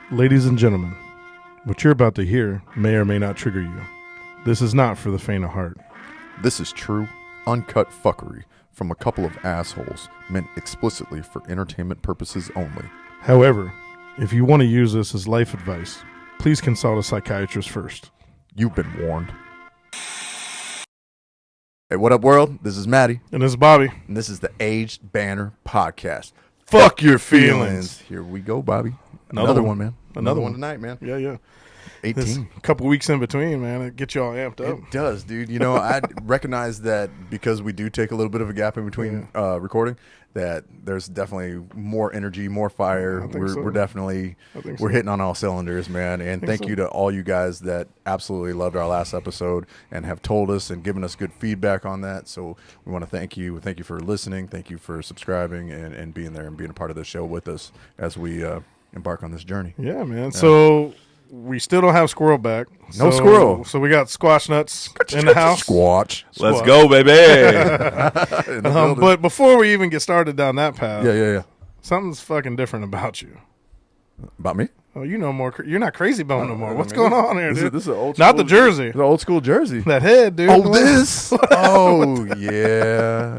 Ladies and gentlemen, what you're about to hear may or may not trigger you. This is not for the faint of heart. This is true, uncut fuckery from a couple of assholes meant explicitly for entertainment purposes only. However, if you want to use this as life advice, please consult a psychiatrist first. You've been warned. Hey, what up, world? This is Maddie. And this is Bobby. And this is the Aged Banter podcast. Fuck your feelings. Here we go, Bobby. Another one, man. Another one tonight, man. Yeah. 18. A couple weeks in between, man. It gets you all amped up. It does, dude. You know, I recognize that because we do take a little bit of a gap in between recording, that there's definitely more energy, more fire. We're definitely we're hitting on all cylinders, man. And thank you to all you guys that absolutely loved our last episode and have told us and given us good feedback on that. So we want to thank you. Thank you for listening. Thank you for subscribing and being there and being a part of the show with us as we embark on this journey. Yeah, man. Yeah. So we still don't have Squirrel back. No Squirrel. So we got Squatch Nuts in the house. Squatch. Let's go, baby. But before we even get started down that path, Yeah. something's fucking different about you. About me? Oh, you know more. You're not Crazy Bone no more. What's going on here, dude? This is an old not school, the jersey. The old school jersey. That head, dude. Oh, this? Oh, yeah.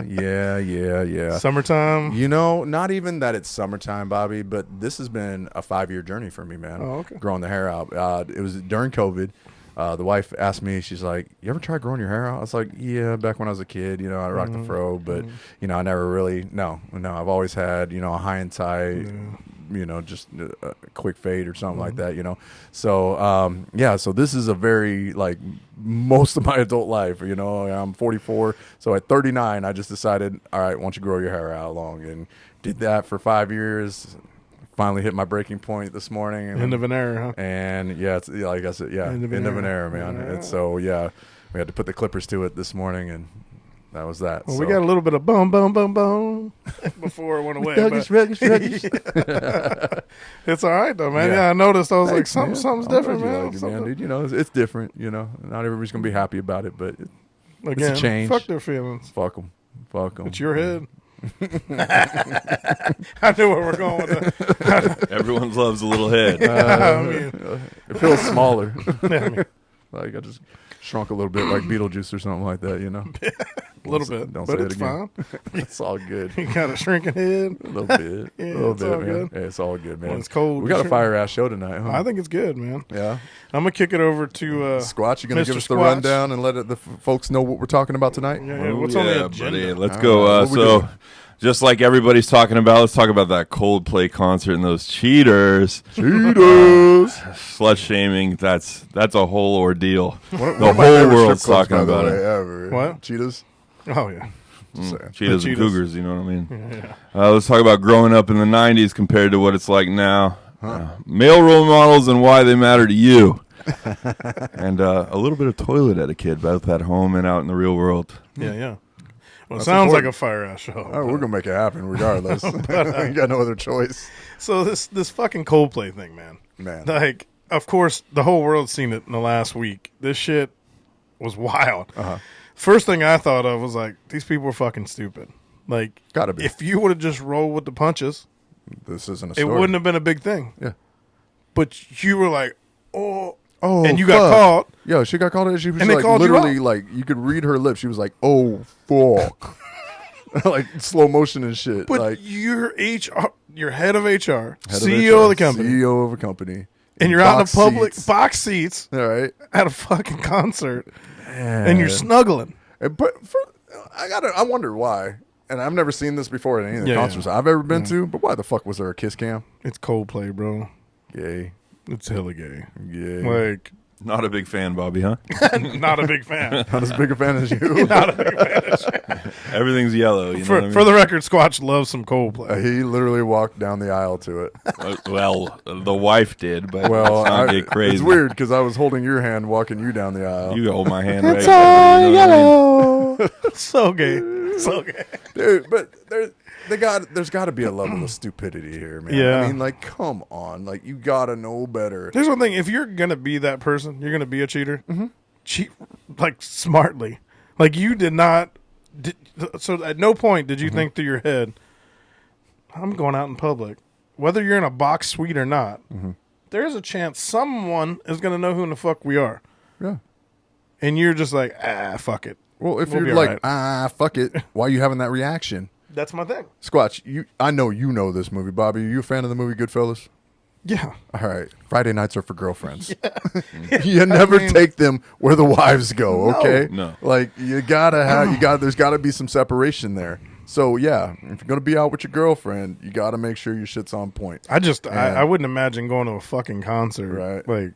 Summertime. You know, not even that it's summertime, Bobby, but this has been a 5-year journey for me, man. Oh, okay. Growing the hair out. It was during COVID. The wife asked me, she's like, you ever try growing your hair out? I was like, yeah, back when I was a kid, you know, I rocked the fro, but, you know, I never really, no, I've always had, you know, a high and tight, you know, just a quick fade or something like that, you know. So, so this is a very, like, most of my adult life, you know, I'm 44. So at 39, I just decided, all right, why don't you grow your hair out long? And did that for 5 years. Finally hit my breaking point this morning. End of an era, huh? And yeah, it's like I said, end of an era, man. Yeah. And so we had to put the clippers to it this morning, and that was that. Well, we got a little bit of boom before it went away. Ruggish. It's all right though, man. Yeah, I noticed. I was like, something's different, man. Like it, man. Dude, you know, it's different. You know, not everybody's gonna be happy about it, but it's a change. Fuck their feelings. Fuck them. It's your head. I knew where we're going with that. Everyone loves a little head. It feels smaller. Yeah, Like I just shrunk a little bit, like Beetlejuice or something like that, you know. A little bit, don't but say it's it again. fine. It's all good. You got a shrinking head. A little bit. Yeah, a little it's bit, all man. good. Yeah, it's all good, man. When it's cold. We got a fire ass show tonight, huh? I think it's good, man. Yeah. I'm gonna kick it over to Squatch. You gonna Mr. give us the Squatch? rundown and let the folks know what we're talking about tonight? Yeah, what's on the agenda? Buddy. Let's go. What we doing? Just like everybody's talking about, let's talk about that Coldplay concert and those cheaters. Slut shaming, that's a whole ordeal. The whole world's talking about it. Ever. What? Cheetahs? Oh yeah. Cheetahs The and cheetahs. cougars, you know what I mean? Yeah. Let's talk about growing up in the 90s compared to what it's like now. Male role models and why they matter to you. And a little bit of toilet etiquette, both at home and out in the real world. Yeah. Well, it That's sounds important. like a fire ass show. Oh, we're gonna make it happen regardless. We got no other choice. So this fucking Coldplay thing, man. Like, of course, the whole world's seen it in the last week. This shit was wild. First thing I thought of was like, these people are fucking stupid. Like, Gotta be. If you would have just rolled with the punches, This isn't a it story. wouldn't have been a big thing. Yeah. But you were like, oh, and you got caught. Yeah, she got caught. She was And they like called you literally out. like you could read her lips. She was like, "Oh fuck," like slow motion and shit. But like you're you're head of HR, head CEO of the HR, company, CEO of a company, and you're out in box the public seats. box seats All right, at a fucking concert, and you're snuggling. But I wonder why. And I've never seen this before at any of the Yeah, concerts I've ever been to. But why the fuck was there a kiss cam? It's Coldplay, bro. Gay, It's hella gay. gay. Like, Not a big fan, Bobby, huh? not a big fan. Not as big a fan as you. Not a big fan. Everything's yellow. You know what I mean? For the record, Squatch loves some Coldplay. He literally walked down the aisle to it. Well, the wife did, but Well, let's not get crazy. it's weird because I was holding your hand, walking you down the aisle. You hold my hand right. It's you all know what I mean? yellow. So gay. So gay. Dude, but there's got to be a level of stupidity here, man. Yeah. I mean, like, come on, like you gotta know better. Here's one thing: if you're gonna be that person, you're gonna be a cheater. Cheat like smartly. Like you did not. So at no point did you think through your head, "I'm going out in public, whether you're in a box suite or not. there's a chance someone is going to know who in the fuck we are. Yeah. And you're just like, fuck it. Well, if you're like, fuck it, why are you having that reaction? That's my thing. Squatch, I know you know this movie, Bobby. Are you a fan of the movie Goodfellas? Yeah. All right. Friday nights are for girlfriends. Yeah. You never take them where the wives go, okay? No. Like, there's got to be some separation there. So, yeah, if you're going to be out with your girlfriend, you got to make sure your shit's on point. I wouldn't imagine going to a fucking concert. Right. Like,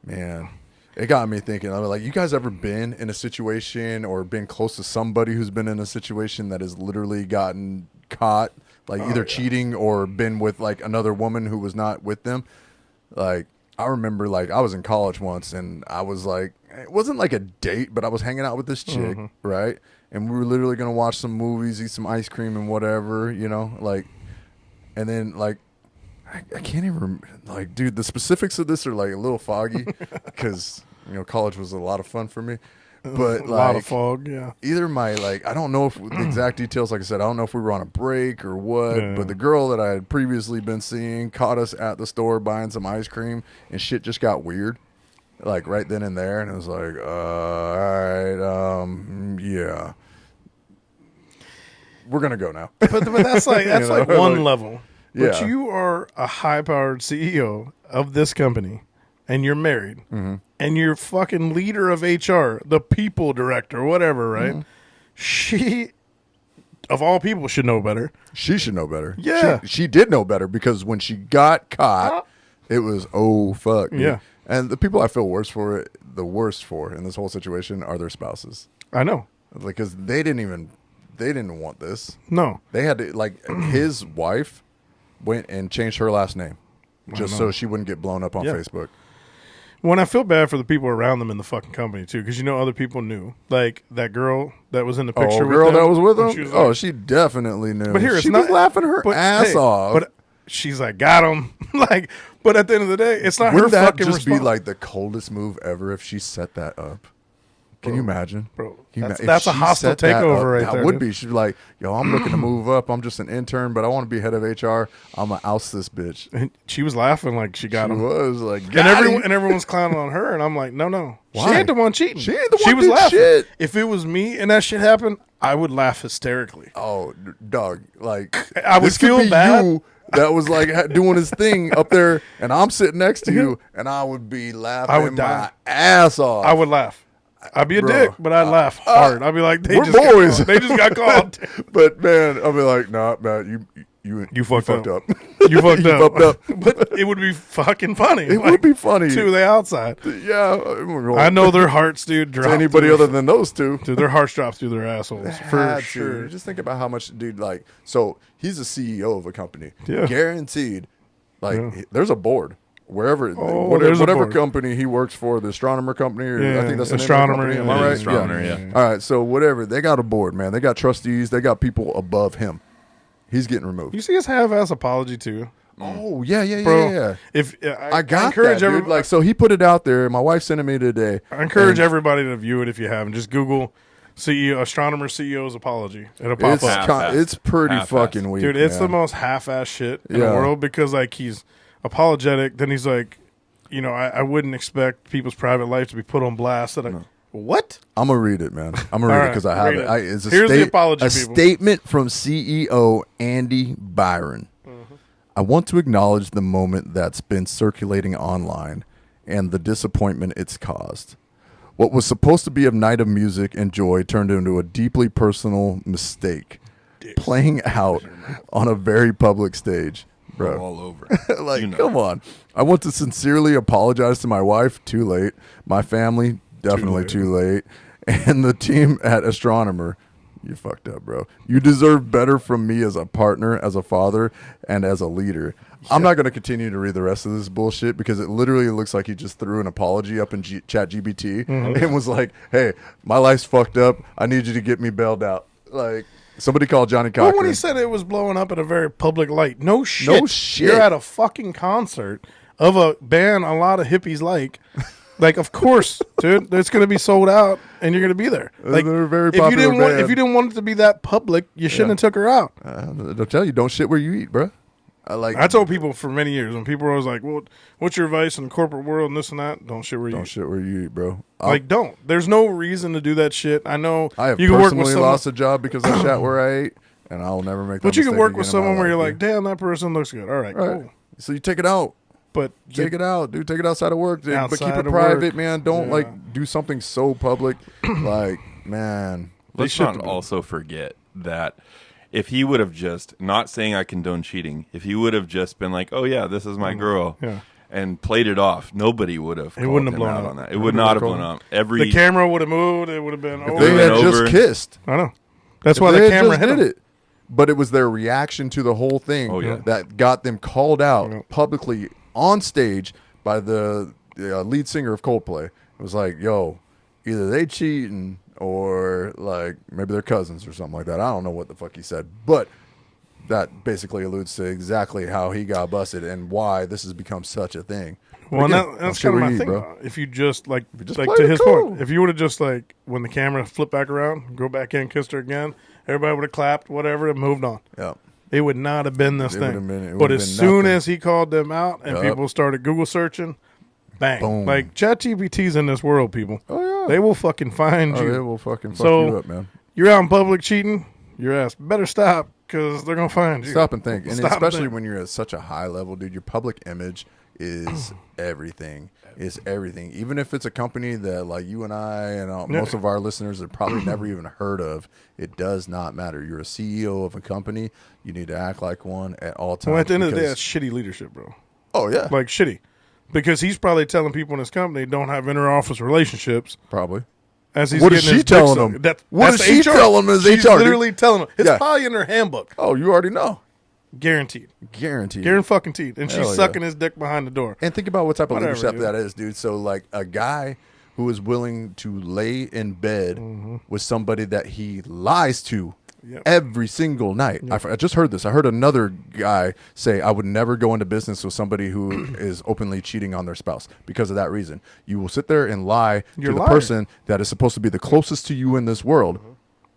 man, it got me thinking. I mean, like, you guys ever been in a situation or been close to somebody who's been in a situation that has literally gotten caught, like either cheating or been with like another woman who was not with them? Like, I remember, like, I was in college once and I was like, it wasn't like a date, but I was hanging out with this chick, right? And we were literally going to watch some movies, eat some ice cream and whatever, you know, like, and then like, I can't even remember, like, dude, the specifics of this are like a little foggy because, you know, college was a lot of fun for me. But a lot of fog, yeah. Either I don't know if the exact details, like I said, I don't know if we were on a break or what, but the girl that I had previously been seeing caught us at the store buying some ice cream and shit just got weird. Like right then and there. And it was like, all right, yeah. We're going to go now. But that's like, like one level. But Yeah. you are a high-powered CEO of this company, and you're married, and you're fucking leader of HR, the people director, whatever, right? She, of all people, should know better. She should know better. Yeah. She did know better because when she got caught, it was, oh, fuck. Yeah. And the people I feel the worst for in this whole situation are their spouses. I know. Because they didn't want this. No. They had to, like, his wife went and changed her last name just so she wouldn't get blown up on Facebook. When I feel bad for the people around them in the fucking company, too, because, you know, other people knew. Like, that girl that was in the picture with them. That was with him? She was like, she definitely knew. But here, she was laughing her ass off. But she's like, got him. Like, but at the end of the day, it's not Wouldn't her that fucking just be response. like the coldest move ever if she set that up? Can you imagine? Bro, Can you that's a hostile takeover right there. That would be. She'd be like, yo, I'm looking to move up. I'm just an intern, but I want to be head of HR. I'm going to oust this bitch. And she was laughing like she got him. She was like, and everyone's clowning on her, and I'm like, no. Why? She ain't the one cheating. She ain't the one She was did laughing. shit. If it was me and that shit happened, I would laugh hysterically. Oh, dog. Like, I would this could feel be bad. You that was like doing his thing up there, and I'm sitting next to you, and I would be laughing I would die. my ass off. I would laugh. I'd be a Bro. dick, but I'd laugh hard. I'd be like, we're boys. They just got caught. But man, I'll be like, nah, man, you fucked up. You fucked You up. fucked up. But it would be fucking funny. It would be funny. To the outside. Yeah. I know their hearts, dude, drop. To anybody other than those two. Dude, their hearts drop through their assholes. For sure. Just think about how much, dude, like, so he's a CEO of a company. Yeah. Guaranteed. Like, there's a board. Wherever, there's a whatever board. company he works for, the astronomer company, or I think that's the astronomer. name of the company. Am I right? Astronomer, yeah. All right, so whatever. They got a board, man. They got trustees. They got people above him. He's getting removed. You see his half-ass apology, too. Oh, yeah. Bro, if I encourage that, dude. Like, so he put it out there. My wife sent it me today. I encourage everybody to view it if you haven't. Just Google astronomer CEO's apology. It'll pop up. It's pretty fucking weak, dude. It's man. the most half-ass shit in the world because, like, he's apologetic. Then he's like, you know, I wouldn't expect people's private life to be put on blast. What? I'm gonna read it, man. I'm gonna read it because I have it. It's Here's the apology, people. Statement from CEO Andy Byron. I want to acknowledge the moment that's been circulating online and the disappointment it's caused. What was supposed to be a night of music and joy turned into a deeply personal mistake, playing out on a very public stage. Bro, all over. Like, come on. I want to sincerely apologize to my wife. Too late. My family. Definitely too late. And the team at Astronomer. You fucked up, bro. You deserve better from me as a partner, as a father, and as a leader. I'm not going to continue to read the rest of this bullshit because it literally looks like he just threw an apology up in ChatGPT and was like, hey, my life's fucked up. I need you to get me bailed out. Like, somebody called Johnny Cochran. Well, when he said it was blowing up in a very public light, no shit. No shit. You're at a fucking concert of a band a lot of hippies like. Like, of course, dude, it's going to be sold out, and you're going to be there. Like, they're a very popular band. If you didn't want it to be that public, you shouldn't have took her out. They'll tell you, don't shit where you eat, bro. I told people for many years when people were always like, "Well, what's your advice in the corporate world and this and that?" Don't shit where you eat. Don't shit where you eat, bro. Don't. There's no reason to do that shit. I know I have you can work with personally someone, lost a job because I shat where I ate, and I'll never make that but you can mistake work again with in someone my where you're life, like, "Damn, that person looks good." All right, cool. So you take it out. But Take it out, dude. Take it outside of work, dude. But keep Outside it of private, work. man. Don't Yeah. like do something so public. Like, man. Let's not also forget that if he would have just, not saying I condone cheating, if he would have just been like, "Oh yeah, this is my girl," and played it off, nobody would have. It wouldn't have blown out up on that. It would not have blown up. The camera would have moved. It would have been. If they had just kissed. I know. That's why the camera hit it. But it was their reaction to the whole thing that got them called out publicly on stage by the lead singer of Coldplay. It was like, yo, either they cheating or like maybe they're cousins or something like that. I don't know what the fuck he said, but that basically alludes to exactly how he got busted and why this has become such a thing. Well, again, that's kind of my thing. bro. If you just like to his cool. point, if you would have just like when the camera flipped back around, go back in, kissed her again, everybody would have clapped, whatever, and moved on. Yeah. It would not have been this thing. It but as soon nothing. as he called them out and people started Google searching, bang. Boom. Like ChatGPT's in this world, people. Oh, yeah. They will fucking find you. They will fucking fuck you up, man. You're out in public cheating, your ass better stop because they're going to find you. Stop and think. And Stop especially and think. when you're at such a high level, dude, your public image is everything. It's everything. Even if it's a company that like you and I and most of our listeners have probably never even heard of, it does not matter. You're a CEO of a company. You need to act like one at all times. Well, at the end of the day, that's shitty leadership, bro. Oh, yeah. Like shitty. Because he's probably telling people in his company don't have inter-office relationships. Probably. As he's What is she telling them? What is she telling them as HR? She's literally telling them. It's probably in her handbook. Oh, you already know. Guaranteed. Guaranteed. And she's sucking his dick behind the door. And think about what type of leadership that is, dude. So, like, a guy who is willing to lay in bed with somebody that he lies to every single night. I just heard this. I heard another guy say, I would never go into business with somebody who is openly cheating on their spouse because of that reason. You will sit there and lie to the person that is supposed to be the closest to you in this world.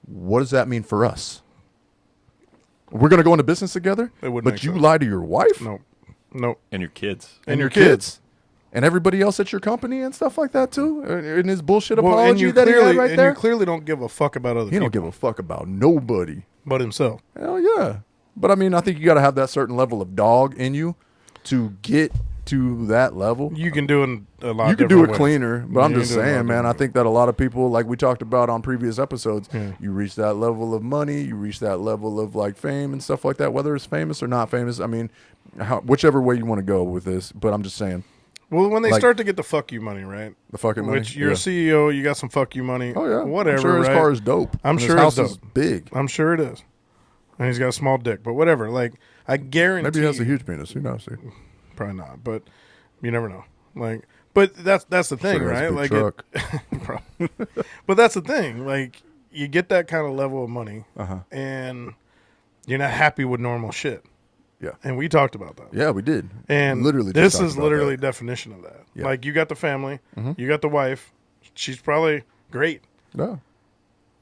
What does that mean for us? We're going to go into business together, but you lie to your wife? No. And your kids. And your kids. And everybody else at your company and stuff like that, too? In his bullshit apology that he had right there? And you clearly don't give a fuck about other people. He don't give a fuck about nobody. But himself. Hell yeah. But, I mean, I think you got to have that certain level of dog in you to get to that level. You can do it a lot. You can do it cleaner, but I'm just saying, man, I think that a lot of people, like we talked about on previous episodes, you reach that level of money, you reach that level of like fame and stuff like that, whether it's famous or not famous. I mean, whichever way you want to go with this, but I'm just saying. Well, when they start to get the fuck you money, right? The fucking money. Which you're a CEO, you got some fuck you money. Oh, yeah. Whatever, I'm sure his right? car is dope. I'm sure his house it's is big. I'm sure it is. And he's got a small dick, but whatever. Like, I guarantee. Maybe he has a huge penis. Who knows, dude? Probably not, but you never know. Like, but that's the thing, Sure, right? Like, but that's the thing. Like, you get that kind of level of money, and you're not happy with normal shit. Yeah, and we talked about that. Yeah, we did. And literally, this is literally definition of that. Yeah. Like, you got the family, you got the wife. She's probably great. Yeah.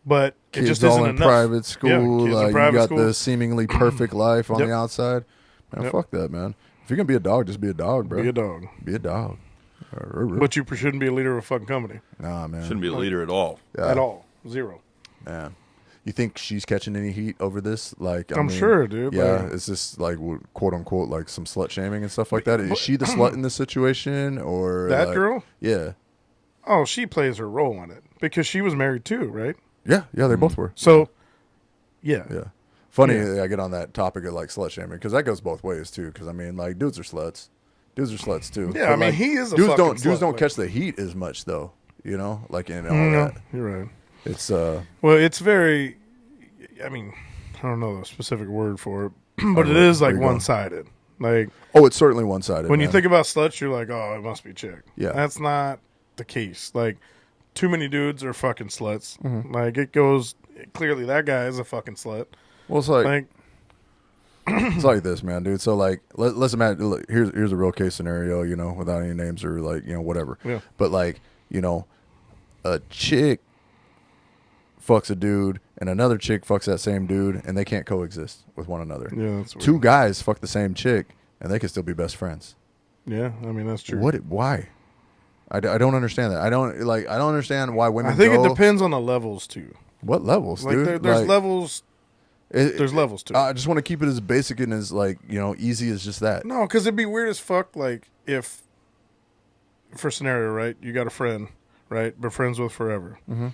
But kids it just all isn't in enough. private school. Yeah, you got the seemingly perfect life on the outside. Man, fuck that, man. If you're gonna be a dog, just be a dog, bro. Be a dog. Be a dog. But you shouldn't be a leader of a fucking company. Nah, man. Shouldn't be a leader at all. Yeah. At all. Zero. Man. You think she's catching any heat over this? Like, I'm sure, dude. Yeah, it's just like quote unquote like some slut shaming and stuff like that. Is she the slut in this situation, or that like, girl? Yeah. Oh, she plays her role in it because she was married too, right? Yeah, they both were. So, yeah. Funny, I get on that topic of like slut shaming because that goes both ways too. Because I mean, like dudes are sluts. Dudes are sluts too. Yeah, but, I mean, like, he is a dudes fucking don't slut, dudes don't like, catch the heat as much though. You know, like in all that. You're right. It's well, it's very. I mean, I don't know the specific word for it, but it is like one-sided. Like, oh, it's certainly one-sided. When you think about sluts, you're like, oh, it must be chick. Yeah, that's not the case. Like, too many dudes are fucking sluts. Like, it goes clearly that guy is a fucking slut. Well, it's like it's like this, man, dude. So like, let's imagine. Look, here's a real case scenario, you know, without any names or like, you know, whatever. Yeah. But like, you know, a chick fucks a dude and another chick fucks that same dude and they can't coexist with one another. Yeah, that's weird. Two guys fuck the same chick and they can still be best friends. Yeah, I mean that's true. Why? I don't understand that. I don't understand why women. I think it depends on the levels too. What levels, like dude? There's levels. There's levels to it. I just want to keep it as basic and as easy as just that. No, because it'd be weird as fuck. Like if, for scenario, right? You got a friend, right? But friends with forever. Mm-hmm.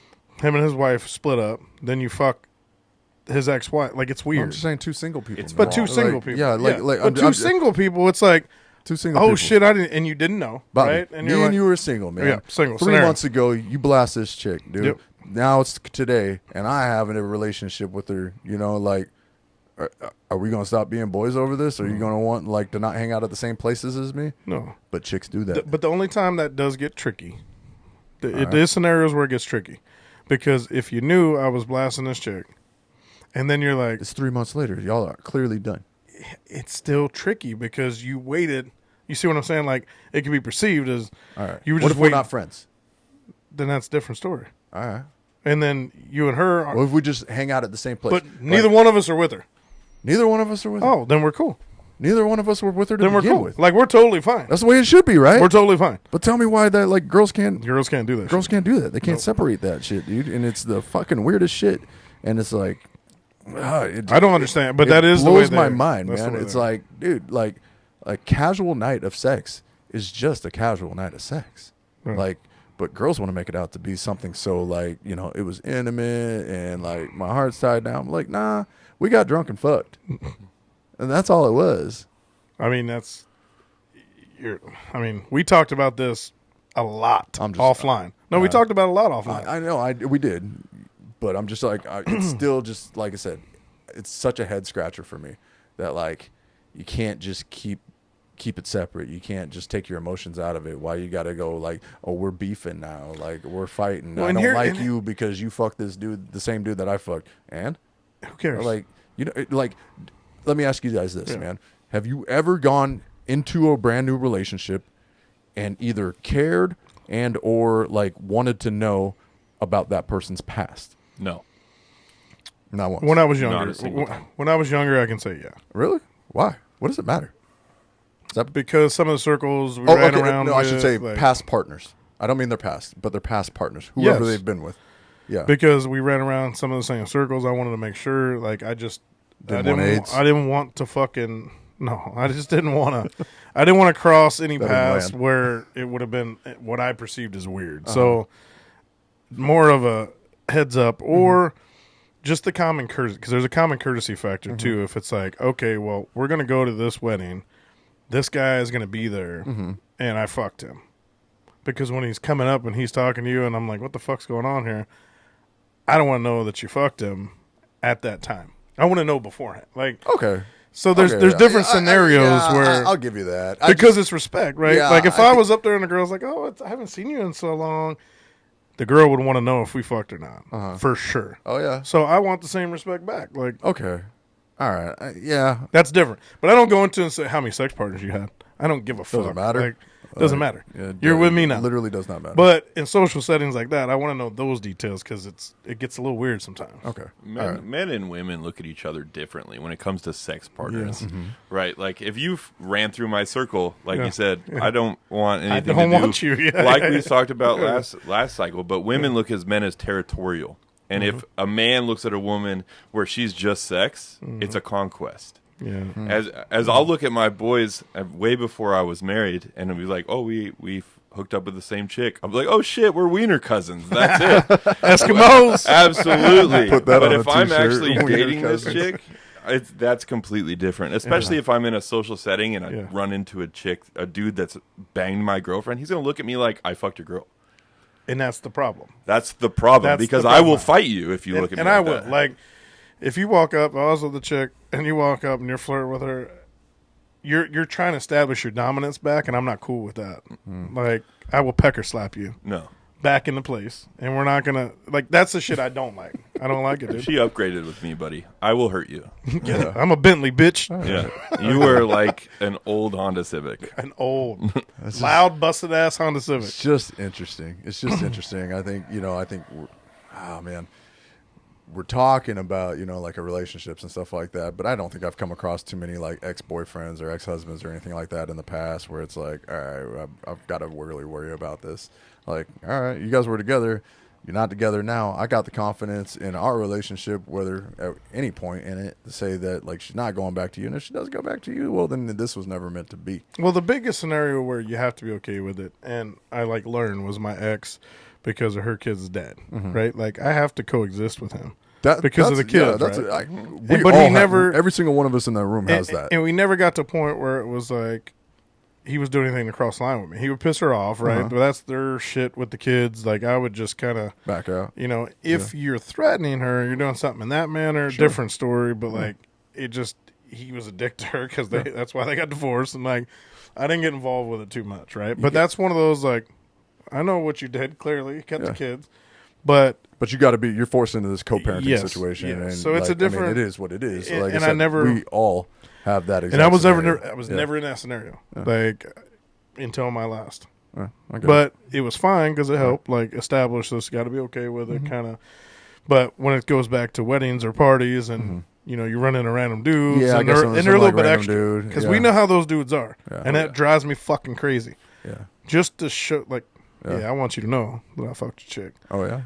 Him and his wife split up. Then you fuck his ex-wife. Like it's weird. I'm just saying two single people. But two single people. Yeah, but two single people. It's like. Two single people. Shit! I didn't, and you didn't know, Bobby, right? And me and you were single, man. Yeah, single. 3 months ago, you blast this chick, dude. Yep. Now it's today, and I have a relationship with her. Are we gonna stop being boys over this? Or are you gonna want to not hang out at the same places as me? No, but chicks do that. But the only time that does get tricky, there's scenarios where it gets tricky, because if you knew I was blasting this chick, and then you're like, it's 3 months later, y'all are clearly done. It's still tricky because you waited. You see what I'm saying? Like, it can be perceived as, all right, you were what just if we're not friends? Then that's a different story. All right. And then you and her are... What if we just hang out at the same place? But neither one of us are with her. Neither one of us are with her? Oh, then we're cool. Neither one of us were with her to then we're begin cool. with. Like, we're totally fine. That's the way it should be, right? We're totally fine. But tell me why that, girls can't... Girls can't do that Girls can't do that. They can't separate that shit, dude. And it's the fucking weirdest shit. And it's like... I don't understand, but that is the way blows my mind, man. It's like, dude, a casual night of sex is just a casual night of sex. Right. But girls want to make it out to be something so it was intimate and my heart's tied down. I'm like, nah, we got drunk and fucked. And that's all it was. I mean, we talked about this a lot offline. No, we talked about it a lot offline. I know, we did. But I'm just it's still just, like I said, it's such a head scratcher for me that you can't just keep it separate. You can't just take your emotions out of it. Why you got to go we're beefing now, we're fighting. Well, I don't like you because you fucked this dude, the same dude that I fucked. And who cares? Let me ask you guys this, man. Have you ever gone into a brand new relationship and either cared and or wanted to know about that person's past? No. Not once. When I was younger. When I was younger, I can say yeah. Really? Why? What does it matter? Is that because some of the circles we ran around no, with, I should say past partners. I don't mean their past, but their past partners. Whoever they've been with. Yeah. Because we ran around some of the same circles, I wanted to make sure, I didn't want to fucking... No, I just didn't want to... I didn't want to cross any paths where it would have been what I perceived as weird. Uh-huh. So, more of a heads up, or just the common courtesy, because there's a common courtesy factor too. If it's okay, well, we're going to go to this wedding, this guy is going to be there, and I fucked him, because when he's coming up and he's talking to you and I'm like, what the fuck's going on here, I don't want to know that you fucked him at that time. I want to know beforehand. Okay. So there's different scenarios where I'll give you that, because it's respect, right? Yeah, if I was up there and the girl's like, oh, I haven't seen you in so long, the girl would want to know if we fucked or not, for sure. Oh, yeah. So I want the same respect back. Okay. All right. Yeah. That's different. But I don't go into and say how many sex partners you had. I don't give a fuck. Doesn't matter. Doesn't matter. Yeah, You're with me now. Literally does not matter. But in social settings like that, I want to know those details because it gets a little weird sometimes. Okay. Men and women look at each other differently when it comes to sex partners, right? If you ran through my circle, you said, I don't want anything I don't to do, want you. We talked about last cycle. But women look as men as territorial, and if a man looks at a woman where she's just sex, it's a conquest. Yeah. As I'll look at my boys way before I was married, and it'll be like, oh, we hooked up with the same chick. I'm like, oh shit, we're wiener cousins. That's it. Eskimos. Absolutely. Put that but on if a I'm t-shirt. actually Wiener dating cousins. this chick, that's completely different. Especially if I'm in a social setting and I run into a dude that's banged my girlfriend. He's gonna look at me like I fucked your girl. And that's the problem. That's the problem, because I will fight you if you look at me. And I will. If you walk up, I was with the chick, and you walk up and you're flirting with her, you're trying to establish your dominance back, and I'm not cool with that. I will pecker slap you. No. Back into place, and we're not gonna that's the shit I don't like. I don't like it, dude. She upgraded with me, buddy. I will hurt you. Yeah. I'm a Bentley bitch. Yeah, you were like an old Honda Civic. An old, loud, busted ass Honda Civic. It's just interesting. I think oh man. we're talking about, like a relationships and stuff like that. But I don't think I've come across too many like ex-boyfriends or ex-husbands or anything like that in the past where it's like, all right, I've got to really worry about this. Like, all right, you guys were together. You're not together now. I got the confidence in our relationship, whether at any point in it, to say that like she's not going back to you. And if she does go back to you, well, then this was never meant to be. Well, the biggest scenario where you have to be okay with it, and I like learned, was my ex because of her kid's dad, right? Like I have to coexist with him because of the kids. Yeah, right? But he never. Every single one of us in that room has that, and we never got to a point where it was like he was doing anything to cross the line with me. He would piss her off, right? But that's their shit with the kids. Like I would just kind of back out. If you're threatening her, you're doing something in that manner, different story. But like it just, he was a dick to her because that's why they got divorced. And like I didn't get involved with it too much, right? But that's one of those like, I know what you did. Clearly, you kept the kids, but you got to be. You're forced into this co-parenting situation, and so it's a different. it is what it is. And, like I never. We all have that. Exact and I was scenario. I was never in that scenario, like until my last. But it was fine because it helped, like establish this. Got to be okay with it, kind of. But when it goes back to weddings or parties, and you run into random dudes, and they're a little bit extra because we know how those dudes are, and that drives me fucking crazy. Yeah, just to show like. Yeah, I want you to know that I fucked your chick. Oh, yeah?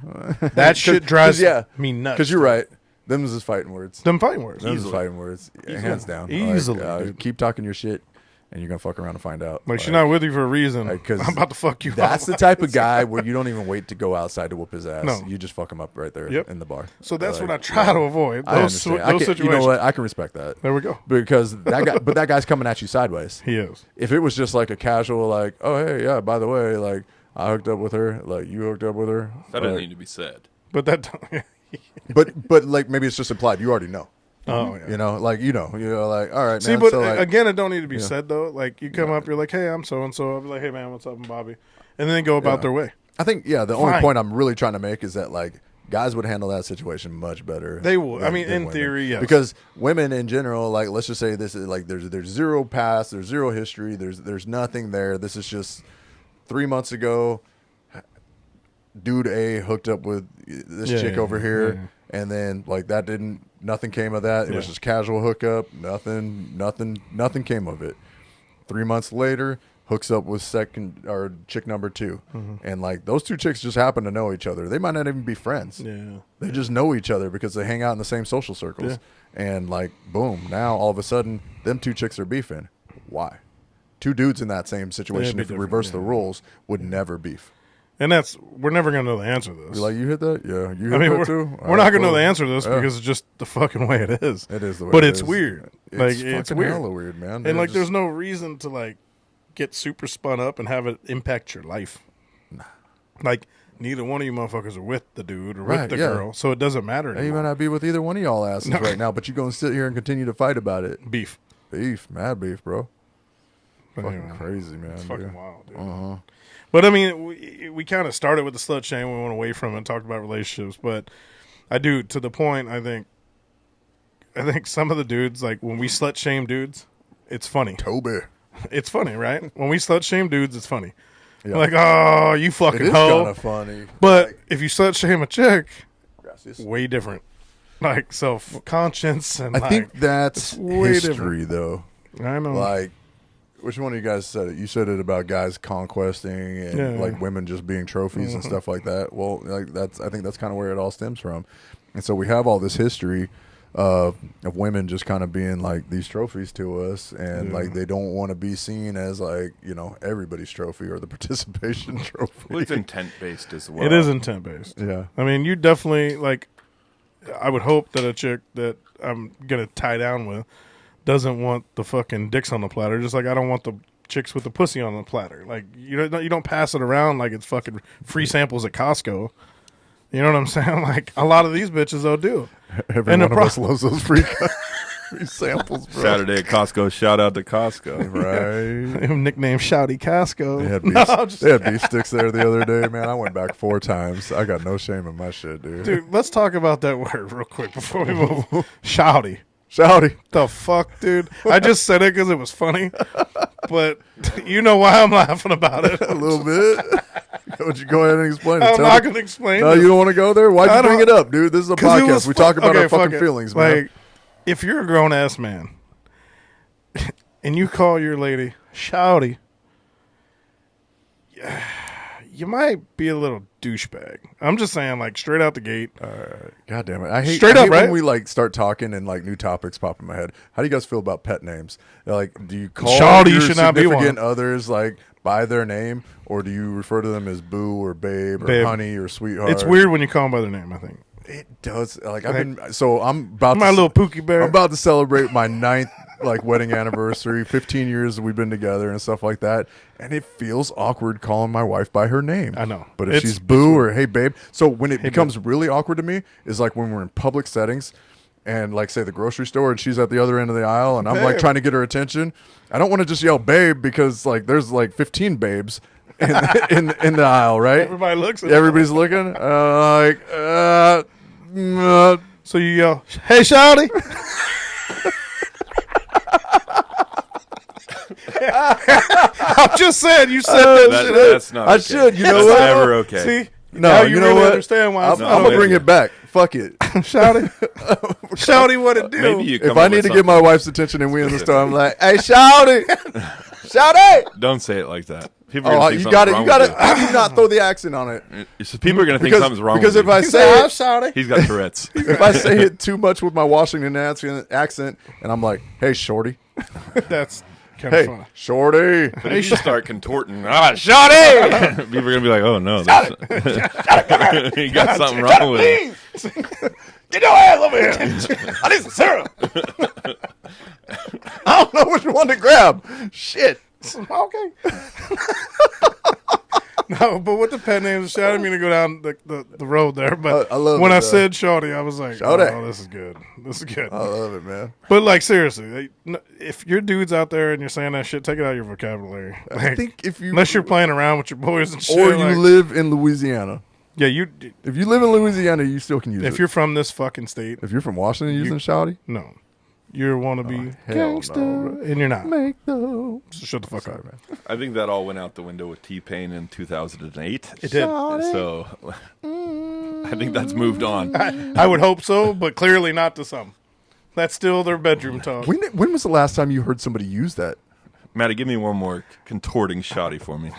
That shit drives me nuts. Because you're right. Them's is fighting words. Them fighting words. Them's is fighting words. Hands down. Easily. Like, keep talking your shit, and you're going to fuck around and find out. Like, she's not with you for a reason. I'm about to fuck you That's the type of guy where you don't even wait to go outside to whoop his ass. No. You just fuck him up right there in the bar. So that's what I try to avoid. Those situations. You know what? I can respect that. There we go. Because that guy's coming at you sideways. He is. If it was just like a casual, like, oh, hey, yeah, by the way, like, I hooked up with her, like you hooked up with her. That doesn't need to be said. But that, but like maybe it's just implied. You already know. Oh, yeah. Like like all right. See, man, but so, like, again, it don't need to be said though. Like you come up, you're like, hey, I'm so and so. I'll be like, hey man, what's up, I'm Bobby, and then they go about their way. I think the only point I'm really trying to make is that like guys would handle that situation much better. They would. I mean, in theory, yes. Because women in general, like let's just say this is like there's zero past, there's zero history, there's nothing there. This is just 3 months ago. Dude A hooked up with this chick over here, and then like nothing came of that. It was just casual hookup. Nothing came of it. 3 months later, hooks up with chick number 2, and like those two chicks just happen to know each other. They might not even be friends. Yeah, they just know each other because they hang out in the same social circles. And like boom, now all of a sudden, them two chicks are beefing. Why? Two dudes in that same situation, if you reverse the roles, would never beef. And we're never going to know the answer to this. You're like, you hit that? Yeah. You hit that too? We're not going to know the answer to this because it's just the fucking way it is. It is the way but it it's is. weird. It's weird. Hella weird, man. And like, there's no reason to like get super spun up and have it impact your life. Nah. Like, neither one of you motherfuckers are with the dude or with the girl, so it doesn't matter anymore. And you might not be with either one of y'all asses right now, but you're going to sit here and continue to fight about it. Beef. Mad beef, bro. Fucking crazy, man. It's fucking wild, dude. But I mean, we kind of started with the slut shame. We went away from it and talked about relationships. But I do, to the point, I think some of the dudes, like when we slut shame dudes, it's funny. Toby. It's funny, right? When we slut shame dudes, it's funny. Yeah. Like, oh, you fucking hoe. It is kind of funny. But like, if you slut shame a chick, way different. Like self-conscious. And I think that's history, though. I know. Like, which one of you guys said it? You said it about guys conquesting and like women just being trophies and stuff like that. Well, like I think that's kind of where it all stems from. And so we have all this history of women just kind of being like these trophies to us, and like they don't want to be seen as like everybody's trophy or the participation trophy. Well, it's intent based as well. It is intent based. Yeah, I mean, you definitely like. I would hope that a chick that I'm gonna tie down with doesn't want the fucking dicks on the platter, just like I don't want the chicks with the pussy on the platter. Like you don't pass it around like it's fucking free samples at Costco. You know what I'm saying? Like a lot of these bitches though do. Every one of us loves those free samples, bro. Saturday at Costco. Shout out to Costco. Right. Nickname Shouty Costco. They had beef sticks there the other day, man. I went back 4 times. I got no shame in my shit, dude. Dude, let's talk about that word real quick before we move. Shouty. Shouty. The fuck, dude? I just said it because it was funny, but you know why I'm laughing about it. A little bit. Would you go ahead and explain it? I'm not going to explain No, it. you don't want to go there? Why'd you bring it up, dude? This is a podcast. We talk about our fucking feelings, man. Like, if you're a grown-ass man and you call your lady shouty, you might be a little douchebag. I'm just saying, like, straight out the gate. God damn it. I hate right? when we, like, start talking and, like, new topics pop in my head. How do you guys feel about pet names? Like, do you call Shawty your should not be significant one. others, like, by their name? Or do you refer to them as boo or babe or honey or sweetheart? It's weird when you call them by their name, I think. It does. Like, I'm about my little Pookie Bear. I'm about to celebrate my 9th like wedding anniversary, 15 years we've been together and stuff like that, and it feels awkward calling my wife by her name. I know. But if she's boo or hey babe, so when it becomes really awkward to me is like when we're in public settings and like say the grocery store and she's at the other end of the aisle and I'm like trying to get her attention. I don't want to just yell babe because like there's like 15 babes in the aisle, right? Everybody looks at Everybody's looking. So you yell, hey, shawty. I'm just saying, you said that shit. That's not okay. I should, you know that's what? never okay. See? No, now you know really what? understand why I'm going to bring it back. Fuck it. Shouty. Shouty what it do. Maybe you come If I up need with to get something. my wife's attention and we in the store, I'm like, hey, shouty. Shouty. Don't say it like that. People are gonna think You something's got it. wrong You got with it. How do you not throw the accent on it? So people are going to think something's wrong because with if I you. say it, Shouty. He's got Tourette's. if I say it too much with my Washington accent, and I'm like, hey, shorty. That's kind of Hey, funny. shorty. But if you start contorting, shawty! People are going to be like, oh, no. That's, you got something wrong with it. Get your ass over here. I need some syrup. I don't know which one to grab. Shit. Okay. No, but with the pet names, Shouty, I'm going to go down the road there. But I love when it, I though. said Shawty, I was like, Shawty. oh, this is good. This is good. I love it, man. But, like, seriously, if your dude's out there and you're saying that shit, take it out of your vocabulary. I Like, think if you unless you're playing around with your boys and shit. or you like, live in Louisiana. Yeah, If you live in Louisiana, you still can use it. if you're from this fucking state, If you're from Washington using shouty, no. You're a wannabe hell gangster, no, and you're not. make those. So shut the fuck up, man. I think that all went out the window with T-Pain in 2008. It did. So I think that's moved on. I would hope so, but clearly not to some. That's still their bedroom talk. When was the last time you heard somebody use that? Matty, give me one more contorting shotty for me.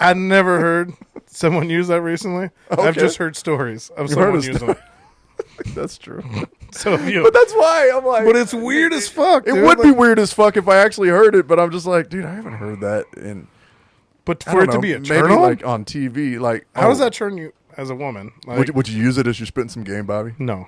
I never heard someone use that recently. I've Okay. just heard stories of You heard someone a using it. That's true. So if you, But that's why I'm like. but it's weird as fuck. It dude. would be Like, weird as fuck if I actually heard it, but I'm just like, dude, I haven't heard that in. but I for it don't to know, be a maybe turn on, like on TV. Like, how does that turn you as a woman? Like, Would you use it as you're spitting some game, Bobby? no.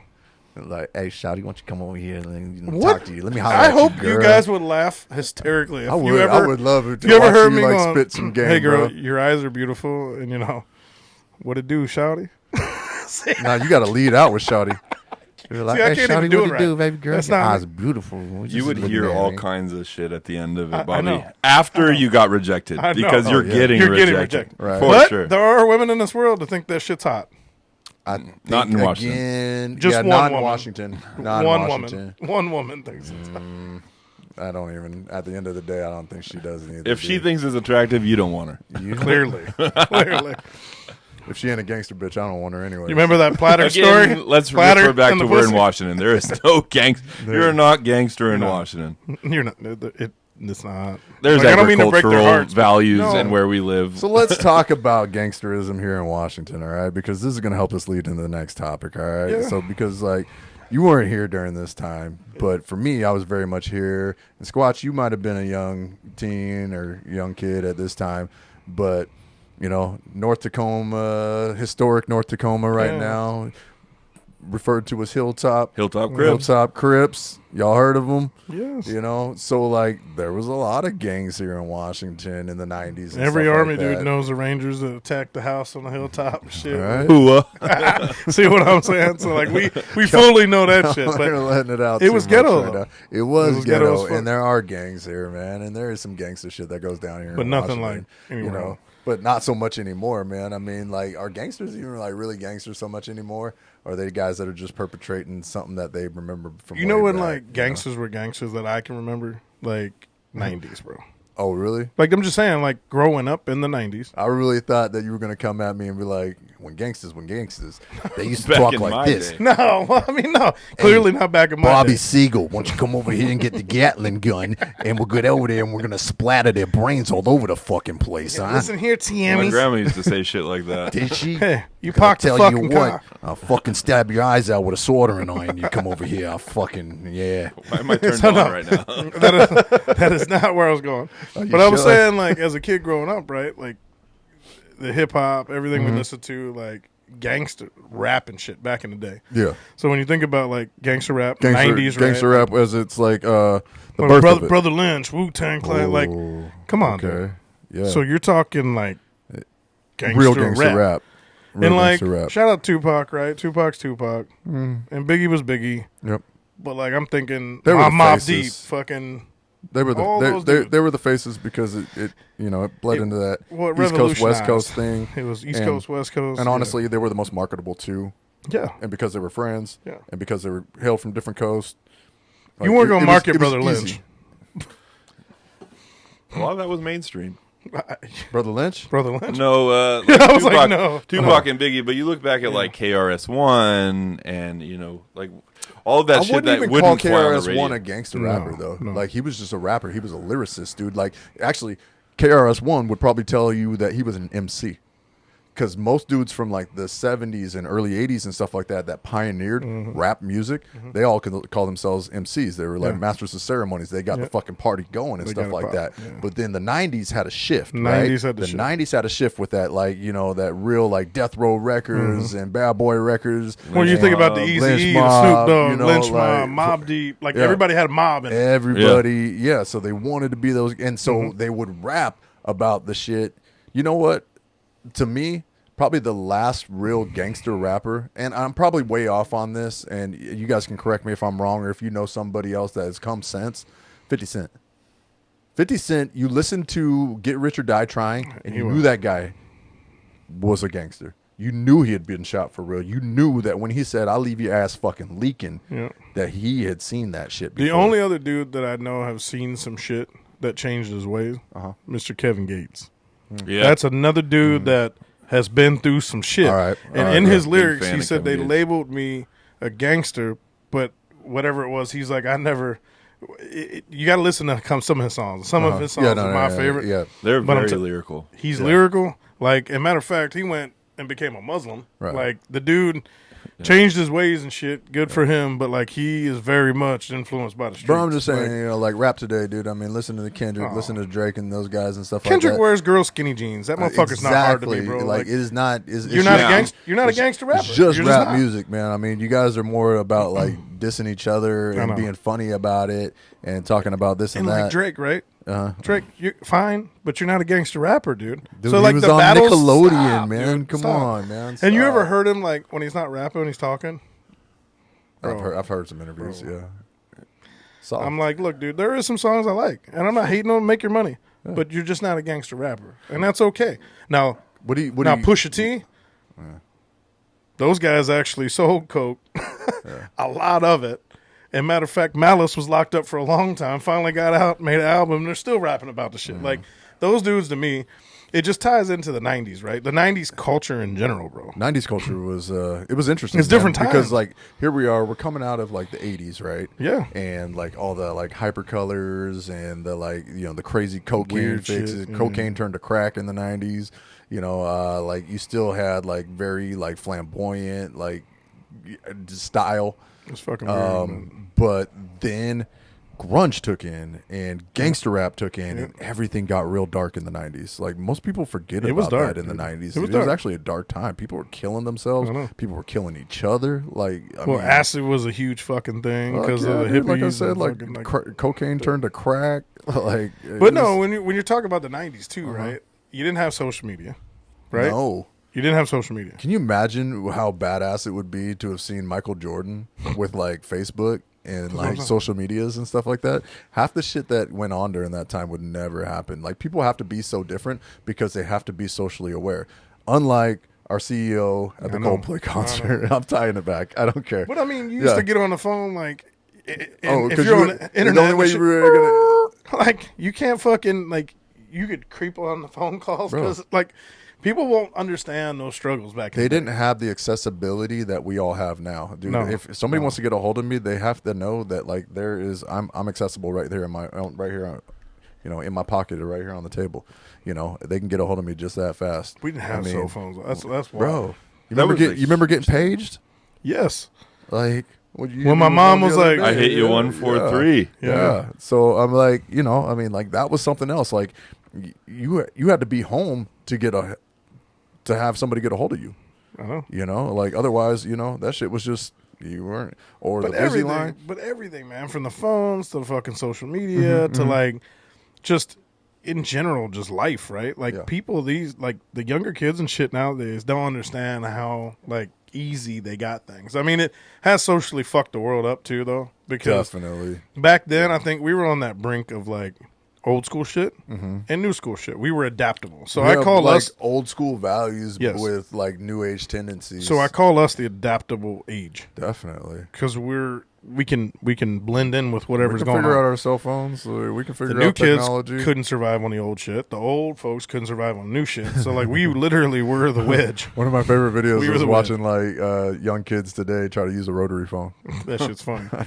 Like, hey, Shotty, why don't you come over here and What? talk to you? Let me holler I at hope you, you girl. guys would laugh hysterically. If I would. you ever, I would love it. To you ever watch heard you, me like, going, spit some game, hey girl, bro. your eyes are beautiful, and you know what it do, shouty. Nah, you got to lead out with Shotty. You're like, See, I hey, can't even Shotty, do what it you right. do, baby girl? That's Your not- eyes are beautiful. You would hear all kinds of shit at the end of it, I Bobby. know. After you got rejected. I know. Because you're Oh, yeah. getting You're rejected. getting rejected. Right. For But sure. there are women in this world that think that shit's hot. Not in Washington. Again, Just yeah, one not woman. in Washington. One woman thinks it's hot. I don't even. At the end of the day, I don't think she does either. If she dude. thinks it's attractive, you don't want her. Clearly. Clearly. If she ain't a gangster bitch, I don't want her anyway. You remember that platter story? Again, let's Platter refer back and to the we're in pussy? Washington. There is no You're not gangster in You're not. Washington. You're not. It's not. There's Like, I don't mean to break their agricultural hearts, but values no. and where we live. So let's talk about gangsterism here in Washington, all right? Because this is going to help us lead into the next topic, all right? Yeah. So because, like, you weren't here during this time, but for me, I was very much here. And Squatch, you might have been a young teen or young kid at this time, but, you know, North Tacoma, historic North Tacoma right Yeah. now, referred to as Hilltop. Hilltop Cribs. Hilltop Crips. Y'all heard of them? Yes. You know, so like there was a lot of gangs here in Washington in the 90s. And Every stuff army like dude that. knows the Rangers that attacked the house on the hilltop and shit. Right? Hooah. See what I'm saying? So like we fully know that shit. They're But letting it out. it too was much ghetto, right though. now. It was ghetto as ghetto, fuck. and there are gangs here, man, and there is some gangster shit that goes down here. But in nothing Washington, like anywhere else. But not so much anymore, man. I mean, like, are gangsters even like really gangsters so much anymore? Or are they guys that are just perpetrating something that they remember from? you know way when back, like gangsters were gangsters that I can remember? Like 90s, bro. Oh, really? Like, I'm just saying, like, growing up in the 90s. I really thought that you were going to come at me and be like, when gangsters, they used to Back talk in like my this. day. No, well, I mean, no. Clearly not back in my Bobby day. Siegel, why don't you come over here and get the Gatling gun, and we'll get over there and we're going to splatter their brains all over the fucking place, huh? Listen here, My Tiamis. grandma used to say shit like that. Did she? Hey, you I'll parked the tell fucking you car. what, I'll fucking stab your eyes out with a soldering iron. You come over here, I'll fucking, yeah. Why am I turned So, on no. right now? That is not where I was going. But I was saying, like, as a kid growing up, right? Like, the hip hop, everything we listened to, like, gangster rap and shit back in the day. Yeah. So when you think about, like, gangster rap, 90s gangster right? rap, as it's like the Or birth of it. Brother Lynch, Wu-Tang Clan, like, Oh, come on, okay. dude. Yeah. So you're talking, like, gangster real gangster rap. Real And, like, gangster rap. shout out Tupac, right? Tupac's Tupac. And Biggie was Biggie. Yep. But, like, I'm thinking They were the Mobb faces. Deep, fucking... They were all those the dudes. they were the faces because it bled into that well, it East Coast West revolutionized. Coast thing. It was East And- Coast, West Coast. And honestly, they were the most marketable too. yeah. And because they were friends, Yeah. and because they were hailed from different coasts. You weren't going to market it was Brother easy. Lynch. A lot of that was mainstream. Brother Lynch? Brother Lynch? No, I was like, no. Tupac and Biggie, but you look back at like KRS-One and like all of that I shit wouldn't that even wouldn't call fly on the radio. KRS-One a gangster rapper though. no. Like he was just a rapper. He was a lyricist, dude. Like actually, KRS-One would probably tell you that he was an MC. Because most dudes from like the 70s and early 80s and stuff like that pioneered rap music, they all could call themselves MCs. They were like masters of ceremonies. They got the fucking party going and They stuff got it like that. poppin', yeah. But then the 90s had a shift. 90s right? had the the shift. 90s had a shift with that, like, that real like Death Row Records and Bad Boy Records. When you and think about the Eazy-E, Lynch the Mob, Snoop Dogg, Lynch like, Mob, Mobb Deep, like yeah. everybody had a mob in it. Everybody, yeah. So they wanted to be those, and so they would rap about the shit. You know what? To me, probably the last real gangster rapper, and I'm probably way off on this, and you guys can correct me if I'm wrong, or if you know somebody else that has come since. 50 Cent. 50 Cent. You listen to Get Rich or Die Trying, and you knew that guy was a gangster. You knew he had been shot for real. You knew that when he said, "I'll leave your ass fucking leaking," that he had seen that shit before. The only other dude that I know have seen some shit that changed his ways, Mr. Kevin Gates. Yeah, That's another dude that has been through some shit. All right. And All right, in yeah. his Big lyrics, fan he of said they Kevin Gates. labeled me a gangster, but whatever it was, he's like, I never. You got to listen to some of his songs. Some of his songs are my favorite. Yeah. they're But I'm very t- lyrical. He's lyrical. Like, as a matter of fact, he went and became a Muslim. Right. Like, the dude changed his ways and shit. Good for him. But, like, he is very much influenced by the streets. But I'm just saying, Like, like rap today, dude. I mean, listen to the Kendrick, listen to Drake and those guys and stuff Kendrick like that. wears girl skinny jeans. That motherfucker's not hard to be, bro. Like, it is not. It's you're not Yeah. a gangster. You're not a gangster rapper. It's just You're rap not. music, man. I mean, you guys are more about like dissing each other I and know. being funny about it and talking about this and, And that. like Drake, right? Drake, you're fine, but you're not a gangster rapper, dude. Dude, so he like was the on battles, Nickelodeon, stop, man. dude. Come Stop. on, man. And you Stop. ever heard him like when he's not rapping, when he's talking? I've heard some interviews. Yeah. So I'm like, look, dude, there is some songs I like, and I'm not hating on make your money, but you're just not a gangster rapper, and that's okay. Now, what do you? Pusha T, those guys actually sold coke, a lot of it. And matter of fact, Malice was locked up for a long time. Finally got out, made an album. And they're still rapping about the shit. Like those dudes to me, it just ties into the '90s, right? The '90s culture in general, bro. 90s culture was it was interesting. It's different man, because time. like here we are, we're coming out of like the 80s, right? Yeah. And like all the like hypercolors and the like the crazy cocaine Weird fixes. shit. Cocaine turned to crack in the 90s. Like you still had like very like flamboyant like style. It's fucking weird. man. But then grunge took in and gangster rap took in and everything got real dark in the 90s. Like most people forget It was about dark, that in the dude. 90s. It was It was dark. actually a dark time. People were killing themselves. I know. People were killing each other. Like Well, acid was a huge fucking thing because of the dude, hippies. like I said, and like, fucking, cocaine turned to crack. Like, but no, when you're talking about the '90s too, right? You didn't have social media, right? no. You didn't have social media. Can you imagine how badass it would be to have seen Michael Jordan with like Facebook and like social medias and stuff like that? Half the shit that went on during that time would never happen. Like people have to be so different because they have to be socially aware. Unlike our CEO at the know. Coldplay concert. I'm tying it back. I don't care. But I mean, you used to get on the phone like, if Oh, you're 'cause on the internet, the only way you were gonna. Like, you can't fucking, like, you could creep on the phone calls because, like, people won't understand those struggles back then. They didn't have the accessibility that we all have now, dude. If somebody wants to get a hold of me, they have to know that, like, I'm accessible right there right here, in my pocket or right here on the table. They can get a hold of me just that fast. We didn't have cell phones. That's why. Bro. You remember getting paged? Yes. Like, when my mom was like, I hit you 143. Yeah. So I'm like, like that was something else. Like you had to be home to have somebody get a hold of you. Like otherwise, that shit was just you weren't or the busy line. But everything, man, from the phones to the fucking social media to like just in general, just life, right? Like people, like the younger kids and shit nowadays don't understand how like easy they got things. I mean, it has socially fucked the world up too, though. Because definitely back then, I think we were on that brink of like old school shit and new school shit. We were adaptable. So I call us old school values with like new age tendencies. So I call us the adaptable age. Definitely. Because we can blend in with whatever's going on. We can figure out our cell phones. We can figure out The technology. new kids couldn't survive on the old shit. The old folks couldn't survive on new shit. So like we literally were the wedge. One of my favorite videos was watching like young kids today try to use a rotary phone. That shit's funny. I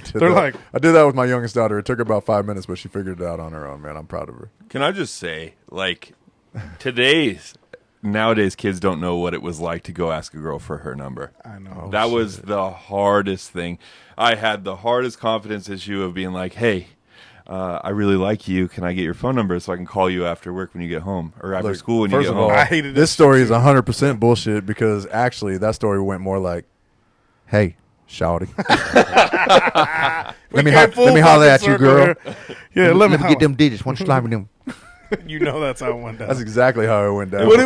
did that with my youngest daughter. It took her about 5 minutes, but she figured it out on her own, man. I'm proud of her. Can I just say, like, nowadays kids don't know what it was like to go ask a girl for her number. I know. That was the hardest thing. I had the hardest confidence issue of being like, hey, I really like you. Can I get your phone number so I can call you after work when you get home or after school when you get home? I hated this story is 100% bullshit because actually that story went more like, hey, shawty. let me holler at you, girl. Yeah, let me get them digits. Why don't you slide me them? You know that's how it went down. That's exactly how it went down. But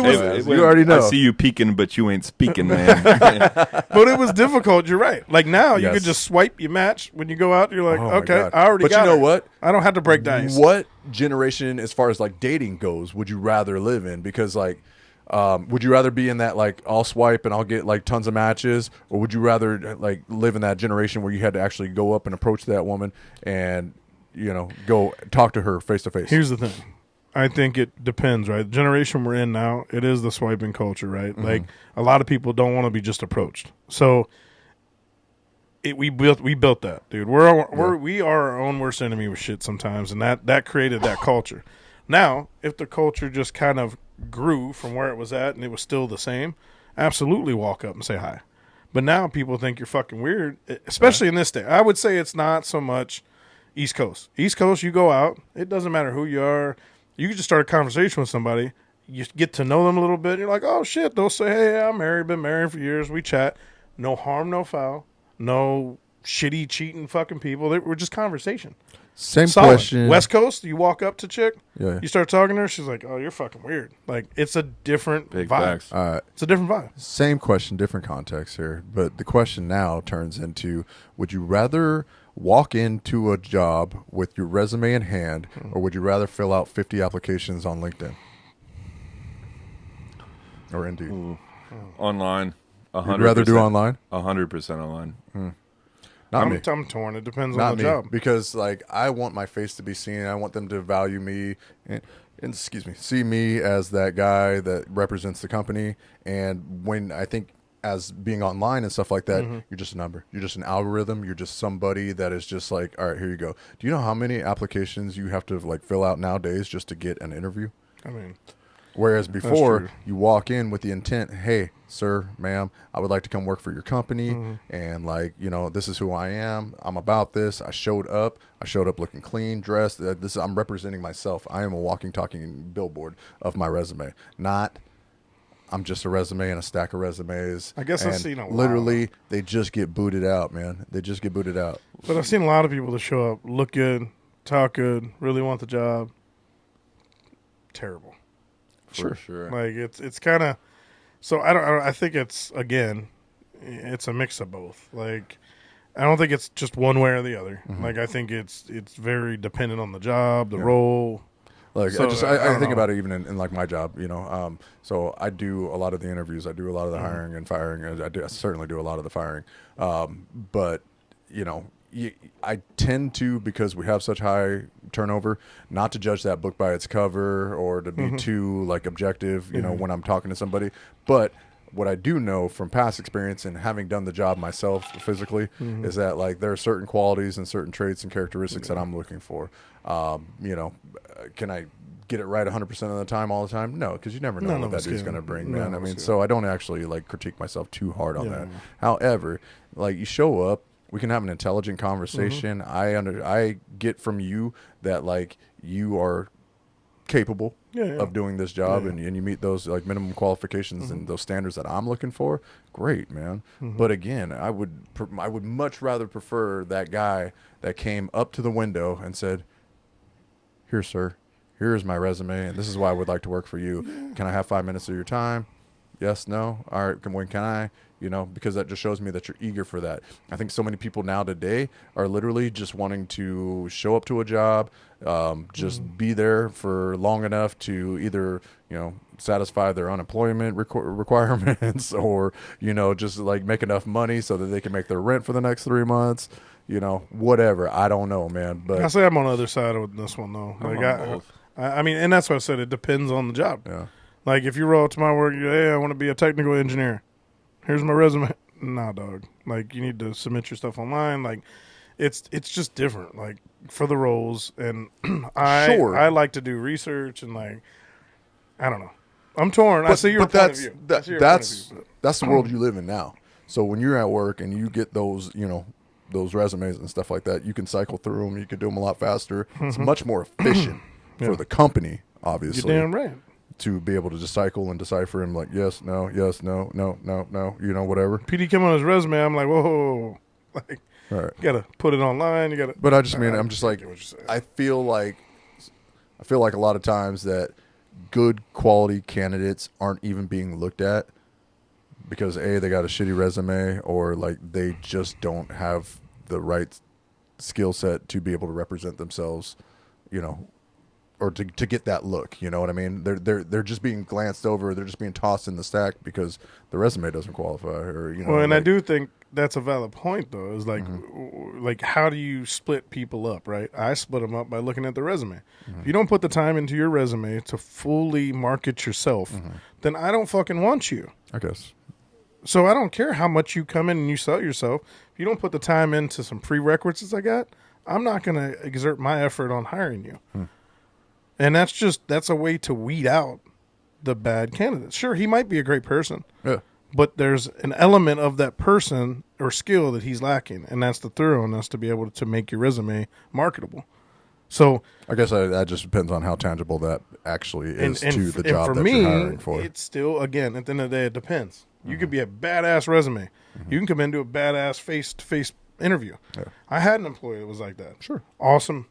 you already know. I see you peeking, but you ain't speaking, man. But it was difficult. You're right. Like now, you could just swipe, you match. When you go out, you're like, okay, I already got it. But you know what? I don't have to break the ice. What generation, as far as like dating goes, would you rather live in? Because like, would you rather be in that like I'll swipe and I'll get like tons of matches, or would you rather like live in that generation where you had to actually go up and approach that woman and go talk to her face to face? Here's the thing. I think it depends, right? The generation we're in now, it is the swiping culture, right? Mm-hmm. Like a lot of people don't want to be just approached. So we built that, dude. We are our own worst enemy with shit sometimes, and that created that culture. Now, if the culture just kind of grew from where it was at and it was still the same, absolutely walk up and say hi. But now people think you're fucking weird, especially in this day. I would say it's not so much East Coast. East Coast, you go out, it doesn't matter who you are. You can just start a conversation with somebody. You get to know them a little bit. And you're like, oh, shit. They'll say, hey, I'm married. Been married for years. We chat. No harm, no foul. No shitty, cheating fucking people. We're just conversation. Same question. West Coast, you walk up to chick. Yeah. You start talking to her. She's like, oh, you're fucking weird. Like, it's a different Big vibe. Facts. All right. It's a different vibe. Same question, different context here. But the question now turns into, would you rather walk into a job with your resume in hand, or would you rather fill out 50 applications on LinkedIn or Indeed? Online. 100%. You'd rather do online? 100% online. I'm torn. It depends on the job. Because like I want my face to be seen. I want them to value me and see me as that guy that represents the company. And when I think as being online and stuff like that, you're just a number. You're just an algorithm. You're just somebody that is just like, all right, here you go. Do you know how many applications you have to like fill out nowadays just to get an interview? I mean, whereas before you walk in with the intent, hey, sir, ma'am, I would like to come work for your company. And like, this is who I am. I'm about this. I showed up looking clean, dressed. I'm representing myself. I am a walking, talking billboard of my resume, not I'm just a resume and a stack of resumes. I guess I've seen a lot. Literally, they just get booted out, man. They just get booted out. But I've seen a lot of people that show up, look good, talk good, really want the job. Terrible. For sure. Like it's kind of. So I think it's it's a mix of both. Like I don't think it's just one way or the other. Like I think it's very dependent on the job, the role. Like so, I think about it even in like my job, so I do a lot of the interviews, I do a lot of the hiring and firing, and I certainly do a lot of the firing. But I tend to, because we have such high turnover, not to judge that book by its cover or to be too like objective, you know, when I'm talking to somebody. But what I do know from past experience and having done the job myself physically is that like there are certain qualities and certain traits and characteristics that I'm looking for. You know, can I get it right 100% of the time all the time? No, because you never know what that dude's going to bring, man. I mean, so I don't actually like critique myself too hard on that. However, like you show up, we can have an intelligent conversation. I get from you that like you are capable of doing this job and you meet those like minimum qualifications and those standards that I'm looking for. Great, man. But again, I would much rather prefer that guy that came up to the window and said, "Here, sir, here's my resume, and this is why I would like to work for you. Can I have 5 minutes of your time? Yes, no? All right, when can I?" You know, because that just shows me that you're eager for that. I think so many people now today are literally just wanting to show up to a job, just be there for long enough to either, you know, satisfy their unemployment requirements or, you know, just like make enough money so that they can make their rent for the next 3 months. You know, whatever. I don't know, man. But I say I'm on the other side of this one, though. Like I mean, and that's what I said. It depends on the job. Yeah. Like if you roll up to my work, hey, I want to be a technical engineer. Here's my resume. Nah, dog. Like you need to submit your stuff online. Like it's just different. Like for the roles, and I like to do research and like I don't know. I'm torn. I see your point of view. That's the world you live in now. So when you're at work and you get those, you know, those resumes and stuff like that, you can cycle through them. You can do them a lot faster. It's much more efficient for the company, obviously. You're damn right. To be able to just cycle and decipher him like yes, no, no, no, you know, whatever. PD came on his resume. I'm like, whoa, like, you gotta put it online. You gotta. But I just mean, I'm just like, I feel like a lot of times that good quality candidates aren't even being looked at because A, they got a shitty resume or like they just don't have the right skill set to be able to represent themselves, you know, or to get that look, you know what I mean? They're just being glanced over. They're just being tossed in the stack because the resume doesn't qualify, or you know. Well, and like, I do think that's a valid point, though. Is like, like how do you split people up, right? I split them up by looking at the resume. If you don't put the time into your resume to fully market yourself, then I don't fucking want you. I guess. So I don't care how much you come in and you sell yourself. If you don't put the time into some prerequisites I got, I'm not going to exert my effort on hiring you. And that's a way to weed out the bad candidates. Sure, he might be a great person. Yeah. But there's an element of that person or skill that he's lacking, and that's the thoroughness to be able to make your resume marketable. So I guess that just depends on how tangible that actually is to the job that you're hiring for. It's still, again, at the end of the day, it depends. You could be a badass resume. You can come into a badass face-to-face interview. Yeah. I had an employee that was like that. Sure. Awesome.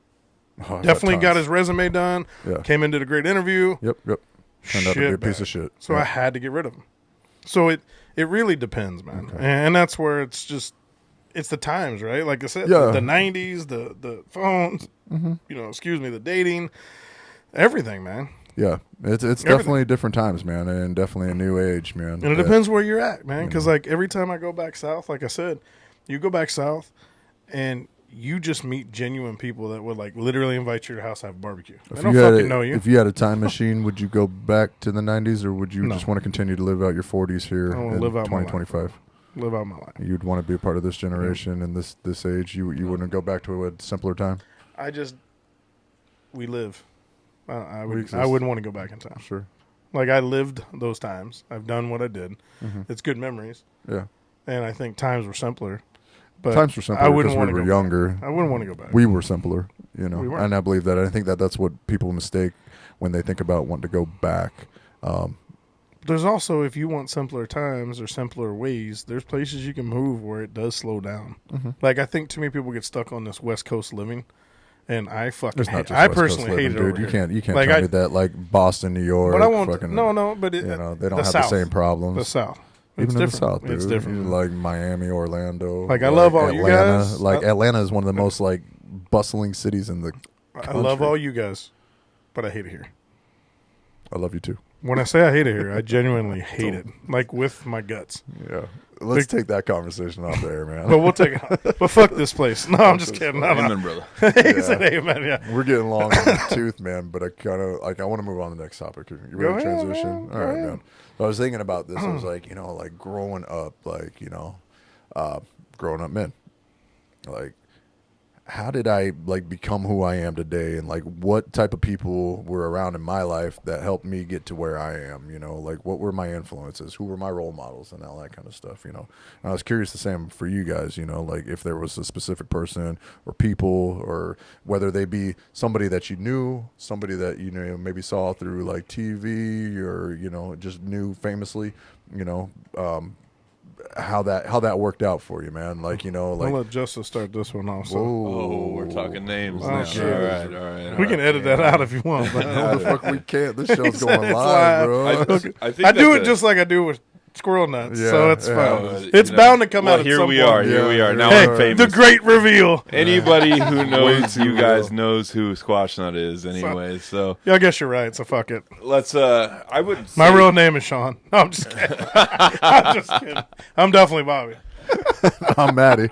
Oh, definitely got his resume done. Yeah. Came into a great interview. Yep. Turned out to be a piece of shit. So I had to get rid of him. So it really depends, man. Okay. And that's where it's the times, right? Like I said, the 90s, the phones, you know, the dating, everything, man. Yeah, it's definitely different times, man, and definitely a new age, man. And it depends where you're at, man, because like every time I go back south, like I said, you go back south and you just meet genuine people that would like literally invite you to your house to have a barbecue. They don't fucking know you. If you had a time machine, would you go back to the 90s or would you just want to continue to live out your 40s here in 2025? Live out my life. You'd want to be a part of this generation and this age. You wouldn't go back to a simpler time? We live. I wouldn't want to go back in time. Sure. Like I lived those times. I've done what I did. It's good memories. Yeah. And I think times were simpler. But times were simpler because we were younger. I wouldn't want to go back. We were simpler, you know, and I believe that. I think that's what people mistake when they think about wanting to go back. There's also, if you want simpler times or simpler ways, there's places you can move where it does slow down. Like I think too many people get stuck on this West Coast living, and I personally hate it. Dude, you can't like, tell me that like Boston, New York. But I won't. Fucking, but they don't have the same problems. The South. Even in the South, dude. It's different. Like Miami, Orlando. Like I love all Atlanta. You guys. Like Atlanta is one of the most like bustling cities in the country. I love all you guys, but I hate it here. I love you too. When I say I hate it here, I genuinely hate it, like with my guts. Yeah. Let's take that conversation off there, man. But we'll take it. But fuck this place. No, I'm just kidding. Amen, brother. He said amen, yeah. We're getting long in the tooth, man, but I kind of, like, I want to move on to the next topic. You ready to transition? All right, man. So I was thinking about this. I was like, you know, like growing up, like, you know, growing up men. Like, how did I like become who I am today, and like what type of people were around in my life that helped me get to where I am, you know, like what were my influences, who were my role models, and all that kind of stuff, you know. And I was curious the same for you guys, you know, like if there was a specific person or people, or whether they be somebody that you knew, somebody that you know maybe saw through like TV, or you know just knew famously, you know, how that worked out for you, man. Like, you know, like I'll let Justice start this one also. Oh, we're talking names now. Shit. All right. We can edit that out if you want. But no, the fuck we can't. This show's going live, bro. I think I do it just like I do with Squirrel Nuts, Yeah, so it's yeah. fine. It's bound to come out at here some we point. are. Here we are. Now Hey, I'm famous. the great reveal. Anybody who knows too you guys real. knows who Squatch Nut is anyway. So Yeah, I guess you're right, so fuck it. let's I would My say, real name is Sean. No, I'm just kidding. I'm just kidding. I'm definitely Bobby. I'm Maddie.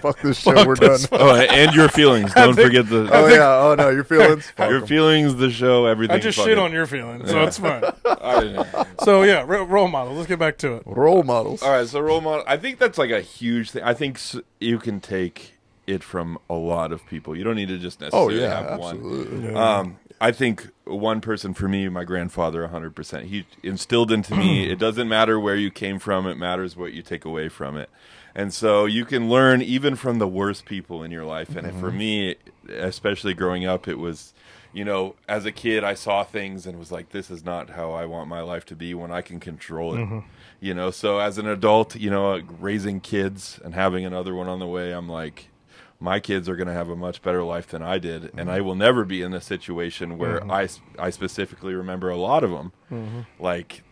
Fuck this show. We're done. Oh, and your feelings. Don't forget the Oh yeah. Oh no, your feelings. Fuck your 'em. feelings, the show, everything. I just fuck shit it. on your feelings, so it's fine. I- So yeah, role model. Let's get back to it. Role models. All right, so role model. I think that's like a huge thing. I think you can take it from a lot of people. You don't need to just Oh necessarily yeah, have one. absolutely. Yeah. I think one person for me, my grandfather, 100%. He instilled into me, it doesn't matter where you came from, it matters what you take away from it. And so you can learn even from the worst people in your life. And for me, especially growing up, it was, you know, as a kid, I saw things and was like, this is not how I want my life to be when I can control it. You know, so as an adult, you know, raising kids and having another one on the way, I'm like, my kids are going to have a much better life than I did, and I will never be in a situation where I specifically remember a lot of them. Like,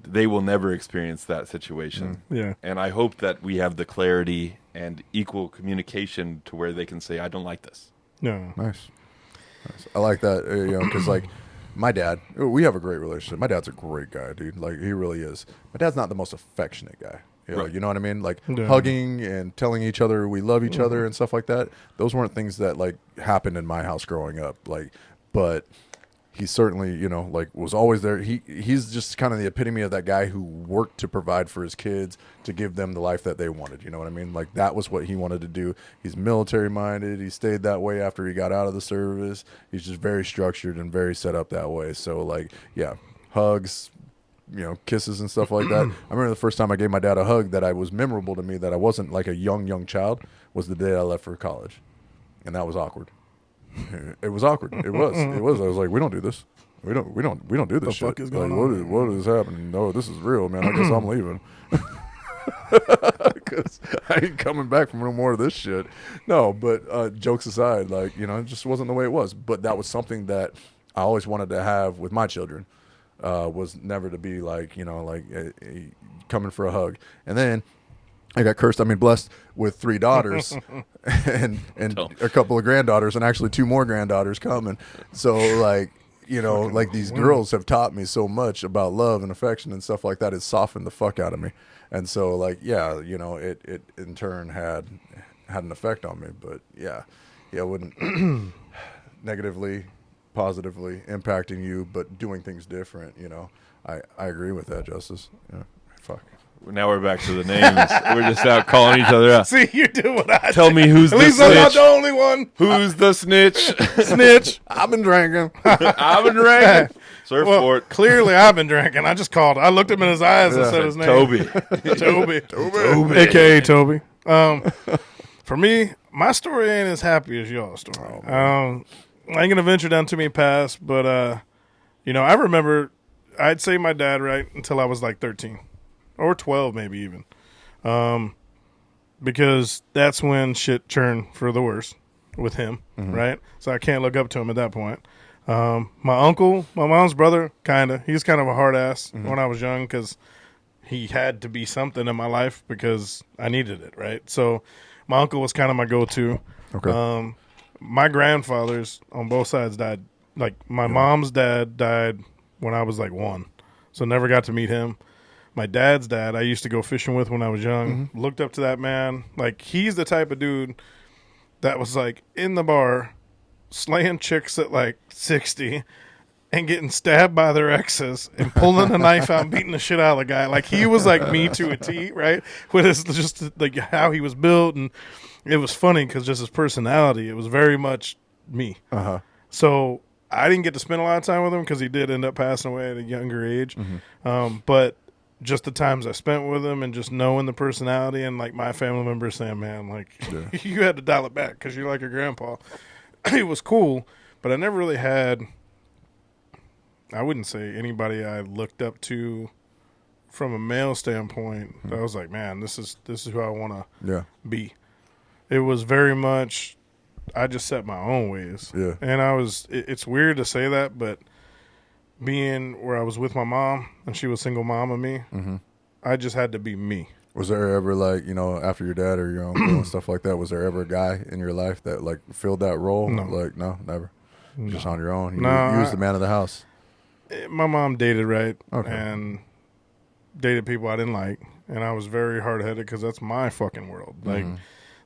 they will never experience that situation. Yeah. And I hope that we have the clarity and equal communication to where they can say, I don't like this. No. Nice. I like that, you know, because like my dad, we have a great relationship. My dad's a great guy, dude. Like he really is. My dad's not the most affectionate guy. You know what I mean? Like hugging and telling each other we love each other and stuff like that. Those weren't things that like happened in my house growing up. Like, but he certainly, you know, like was always there. He's just kind of the epitome of that guy who worked to provide for his kids, to give them the life that they wanted. You know what I mean? Like that was what he wanted to do. He's military minded. He stayed that way after he got out of the service. He's just very structured and very set up that way. So like, yeah, hugs, you know, kisses and stuff like that. I remember the first time I gave my dad a hug that I was memorable to me, that I wasn't like a young child, was the day I left for college. And that was awkward. It was awkward. It was. I was like, we don't do this. We don't do this shit. Fuck is going like, what is happening? No, this is real, man. I guess I'm leaving. Because I ain't coming back from no more of this shit. No, but jokes aside, like, you know, it just wasn't the way it was. But that was something that I always wanted to have with my children. Was never to be like, you know, like coming for a hug. And then I got blessed with 3 daughters and a couple of granddaughters, and actually 2 more granddaughters coming. So like, you know, like these girls have taught me so much about love and affection and stuff like that. It softened the fuck out of me. And so like, yeah, you know, it in turn had an effect on me. But yeah, it wouldn't negatively, positively impacting you, but doing things different, you know. I agree with that, Justice. Yeah. Fuck. Now we're back to the names. We're just out calling each other out. See, you do what I Tell me who's At the least I'm not snitch. the only one. Who's the snitch? Snitch. I've been drinking. I've been drinking. Surfboard. Clearly, I've been drinking. I just called. I looked him in his eyes and said his name. Toby. Toby. AKA Toby. For me, my story ain't as happy as y'all's story. I ain't going to venture down too many paths, but, you know, I remember I'd say my dad right until I was like 13 or 12 maybe even, because that's when shit turned for the worse with him, right? So I can't look up to him at that point. My uncle, my mom's brother, he's kind of a hard ass when I was young, because he had to be something in my life because I needed it, right? So my uncle was kind of my go-to. Okay. My grandfathers on both sides died. Like my mom's dad died when I was like 1. So never got to meet him. My dad's dad, I used to go fishing with when I was young. Looked up to that man. Like, he's the type of dude that was like in the bar slaying chicks at like 60 and getting stabbed by their exes and pulling a knife out and beating the shit out of the guy. Like, he was like me to a T, right? With his, just like how he was built. And it was funny because just his personality, it was very much me. So I didn't get to spend a lot of time with him because he did end up passing away at a younger age. But just the times I spent with him and just knowing the personality and like my family members saying, man, like you had to dial it back because you're like your grandpa. It was cool, but I never really had, I wouldn't say anybody I looked up to from a male standpoint. I was like, man, this is who I want to be. It was very much, I just set my own ways. And it's weird to say that, but being where I was with my mom and she was single mom of me, I just had to be me. Was there ever, like, you know, after your dad or your uncle and stuff like that, was there ever a guy in your life that like filled that role? No. Like, no, never. No. Just on your own. You was the man of the house. My mom dated and dated people I didn't like, and I was very hard-headed because that's my fucking world. Like,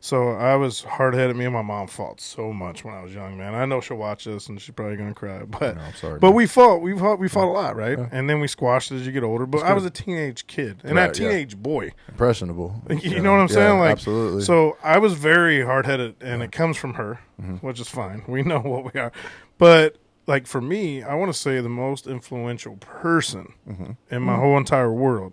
so I was hard-headed. Me and my mom fought so much when I was young, man. I know she'll watch this and she's probably gonna cry, but no, I'm sorry, but we fought a lot, right? And then we squashed it as you get older. But I was a teenage kid and a teenage boy, impressionable. You know what I'm saying? Like, absolutely. So I was very hard-headed, and it comes from her, which is fine. We know what we are, but like for me, I want to say the most influential person in my whole entire world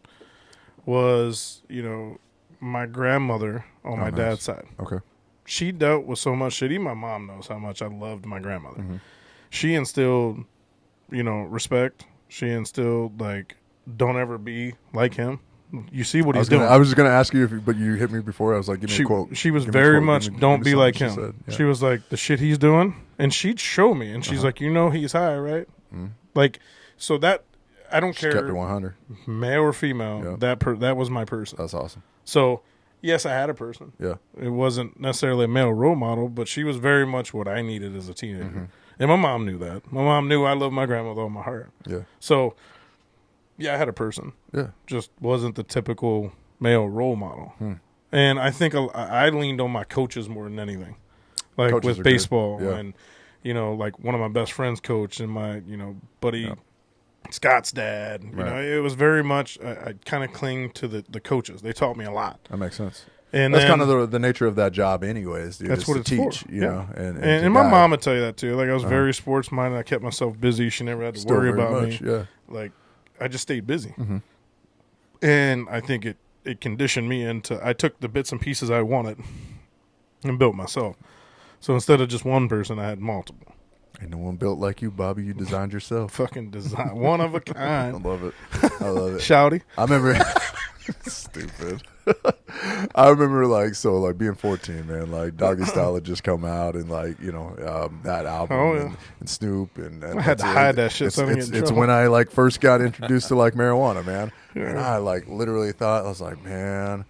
was, you know, my grandmother on my dad's side. Okay. She dealt with so much shit. Even my mom knows how much I loved my grandmother. She instilled, you know, respect. She instilled, like, don't ever be like him. You see what he's doing. I was just going to ask you, but you hit me before. I was like, give me a quote. She was very much, don't be like him. She was like, the shit he's doing. And she'd show me. And she's like, you know he's high, right? Like, so that, I don't care. Kept it 100. Male or female, that was my person. That's awesome. So, yes, I had a person. Yeah. It wasn't necessarily a male role model, but she was very much what I needed as a teenager. And my mom knew that. My mom knew I loved my grandmother on my heart. Yeah. So, yeah, I had a person. Yeah. Just wasn't the typical male role model. And I think I leaned on my coaches more than anything. Like coaches with baseball and, you know, like one of my best friends coach and my, you know, buddy Scott's dad. You know, it was very much, I kind of cling to the coaches. They taught me a lot. That makes sense. And that's kind of the nature of that job anyways, dude. That's what it's teach, for. You know, and my mom would tell you that too. Like, I was very sports minded. I kept myself busy. She never had to worry about me. Yeah. Like, I just stayed busy. And I think it conditioned me into, I took the bits and pieces I wanted and built myself. So instead of just one person, I had multiple. Ain't no one built like you, Bobby. You designed yourself. Fucking design. One of a kind. I love it. I love it. Shouty. I remember. Stupid. I remember, like, being 14, man, like, Doggy Style had just come out, and, like, you know, that album and Snoop. And I had to hide that shit. It's when I, like, first got introduced to, like, marijuana, man. And I, like, literally thought, I was like, man,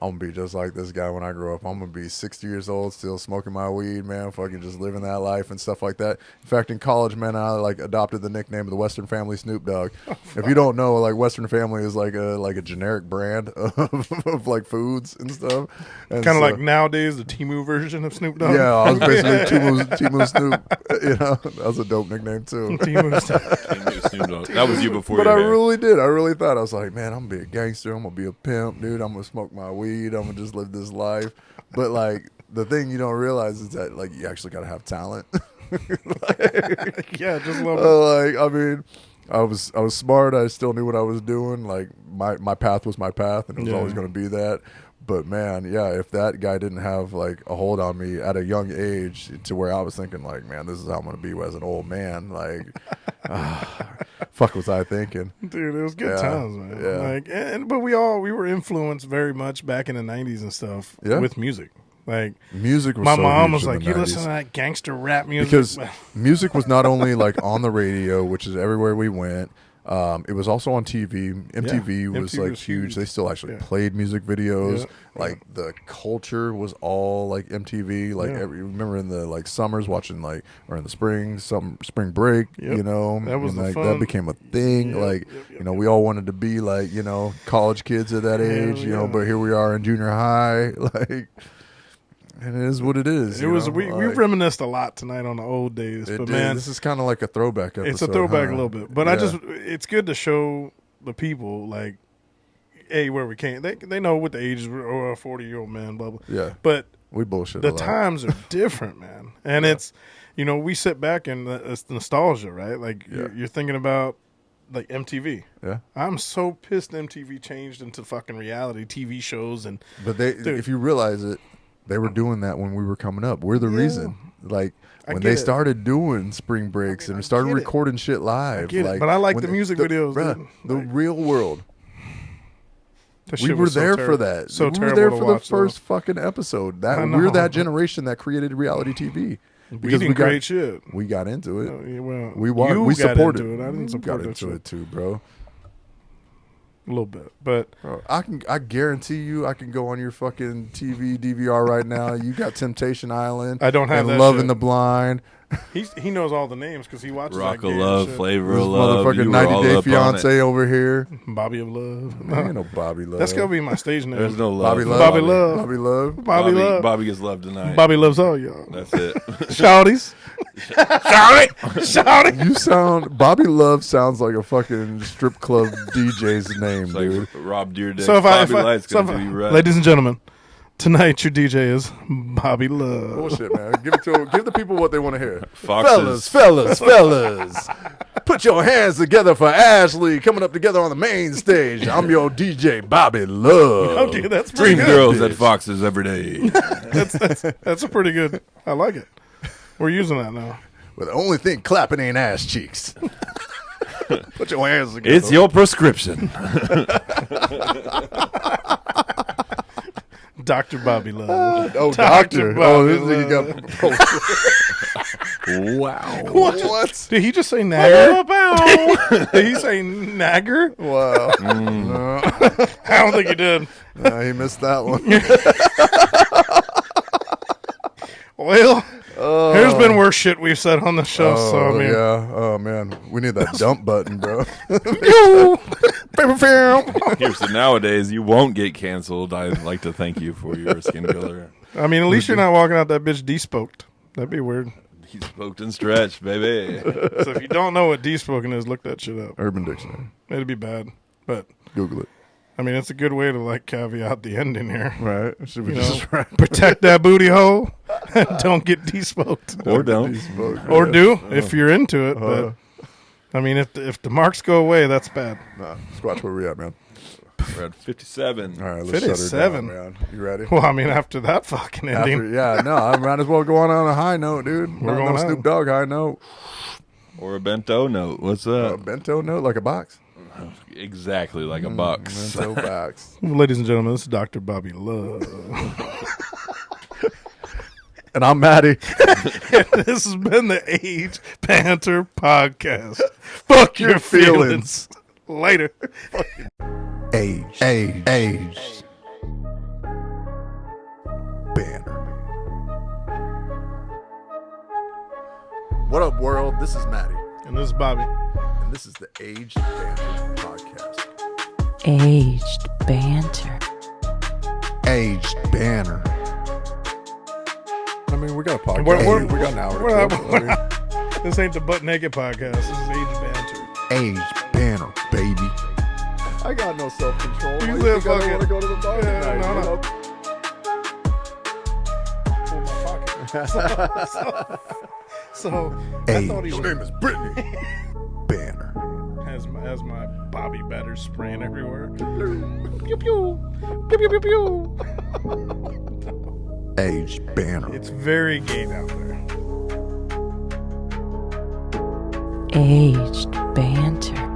I'm going to be just like this guy when I grow up. I'm going to be 60 years old, still smoking my weed, man, fucking just living that life and stuff like that. In fact, in college, man, I, like, adopted the nickname of the Western Family Snoop Dogg. If you don't know, like, Western Family is like a generic brand of like, foods and stuff. Kind of like nowadays the Temu version of Snoop Dogg. Yeah, I was basically Temu Snoop. You know, that was a dope nickname, too. Temu Snoop Dogg. That was you before But you I really did. I really thought. I was like, man, I'm going to be a gangster. I'm going to be a pimp, dude. I'm going to smoke my weed. I'm gonna just live this life. But like the thing you don't realize is that like you actually gotta have talent. Yeah, just love it. Like, I mean, I was smart. I still knew what I was doing. Like my path was my path, and it was always gonna be that. But man, yeah, if that guy didn't have like a hold on me at a young age to where I was thinking like, man, this is how I'm gonna be as an old man. Like, fuck was I thinking? Dude, it was good times, man. Yeah. Like, but we were influenced very much back in the 90s and stuff with music. Like, music was my so mom huge was in like, the you 90s. listen to that gangster rap music. Because music was not only like on the radio, which is everywhere we went. It was also on TV. MTV was MTV like was huge. huge. They still actually played music videos. Yeah. Like the culture was all like MTV. Like remember in the like summers watching like, or in the spring, some spring break. You know, that was like fun. that became a thing. You know, we all wanted to be like, you know, college kids at that age. You know, but here we are in junior high. Like. And it is what it is. It was. We reminisced a lot tonight on the old days. But man, this is kind of like a throwback episode. It's a throwback a little bit. But it's good to show the people like, hey, where we came. They know what the age is. Or a 40-year-old man, blah blah. Yeah. But we bullshit. The times are different, man. And it's, you know, we sit back and it's nostalgia, right? Like you're thinking about like MTV. Yeah. I'm so pissed MTV changed into fucking reality TV shows But if you realize it. They were doing that when we were coming up. We're the reason. Like when they started doing spring breaks and started recording shit live. But I like the music videos. The real world. We were there for that. So we were there for the first though. fucking episode. We're that generation that created reality TV. We didn't create shit. We got into it. Well, we supported it. I didn't support it too, bro. A little bit, but I guarantee you, I can go on your fucking TV DVR right now. You got Temptation Island. I don't have and that Love shit. in the Blind. He knows all the names because he watches Rock that of game Love, shit. Flavor This of Love. motherfucking 90 Day Fiance over here. Bobby of Love. Ain't no Bobby Love. That's gonna be my stage name. There's no love. Bobby Love. Bobby Love. Bobby Love. Bobby Love. Bobby gets love tonight. Bobby loves all y'all. That's it. Shouties. Shouty. You sound Bobby Love sounds like a fucking strip club DJ's name, It's dude. like Rob Deerdick. So Bobby Light's gonna do you right. ladies and gentlemen, tonight your DJ is Bobby Love. Bullshit, man. Give the people what they want to hear. Foxes. Fellas. Put your hands together for Ashley coming up together on the main stage. I'm your DJ, Bobby Love. Okay, that's pretty Dream good. girls at Foxes every day. That's a pretty good. I like it. We're using that now. But the only thing clapping ain't ass cheeks. Put your hands together. It's your prescription. Dr. Bobby Love. Doctor. Bobby This nigga got. Wow. What? Did he just say nagger? Did he say nagger? Wow. I don't think he did. He missed that one. Well, there's been worse shit we've said on the show. So I mean, yeah. Oh man, we need that dump button, bro. Here's to nowadays, you won't get canceled. I'd like to thank you for your skin color. I mean, at least you're not walking out that bitch de-spoked. That'd be weird. He's smoked and stretched, baby. So if you don't know what de-spoken is, look that shit up. Urban Dictionary. It'd be bad, but Google it. I mean, it's a good way to like caveat the ending here. Right? Should we You just know, protect that booty hole. Don't get de-spoked. Or don't. Or do if you're into it. But I mean, if the marks go away, that's bad. Nah, Squatch, where we at, man? We're at 57. All right, let's 57. shut her down, man. You ready? Well, I mean, after that fucking ending, I might as well go on a high note, dude. We're No going Snoop out. Dogg high note. Or a bento note. What's A up? bento note, like a box. Exactly like a box. Bento box. ladies and gentlemen, this is Dr. Bobby Love. And I'm Maddie. This has been the Aged Banter Podcast. Fuck your feelings. Later. Aged Banter. What up, world? This is Maddie. And this is Bobby. And this is the Aged Banter Podcast. Aged Banter. Aged Banter. I mean, we got a podcast. We got an hour we're to not- kill. This ain't the Butt Naked Podcast. This is Aged Banter. Aged Banter, baby. I got no self-control. You Why live think I fucking- want to go to the bar Yeah, tonight, no, you no. know? Pull my pocket. So I thought he Aged. was, name is Brittany Banner. has my Bobby Batter spraying everywhere. Pew pew. Pew pew pew pew. Aged Banner. It's very gay out there. Aged Banter.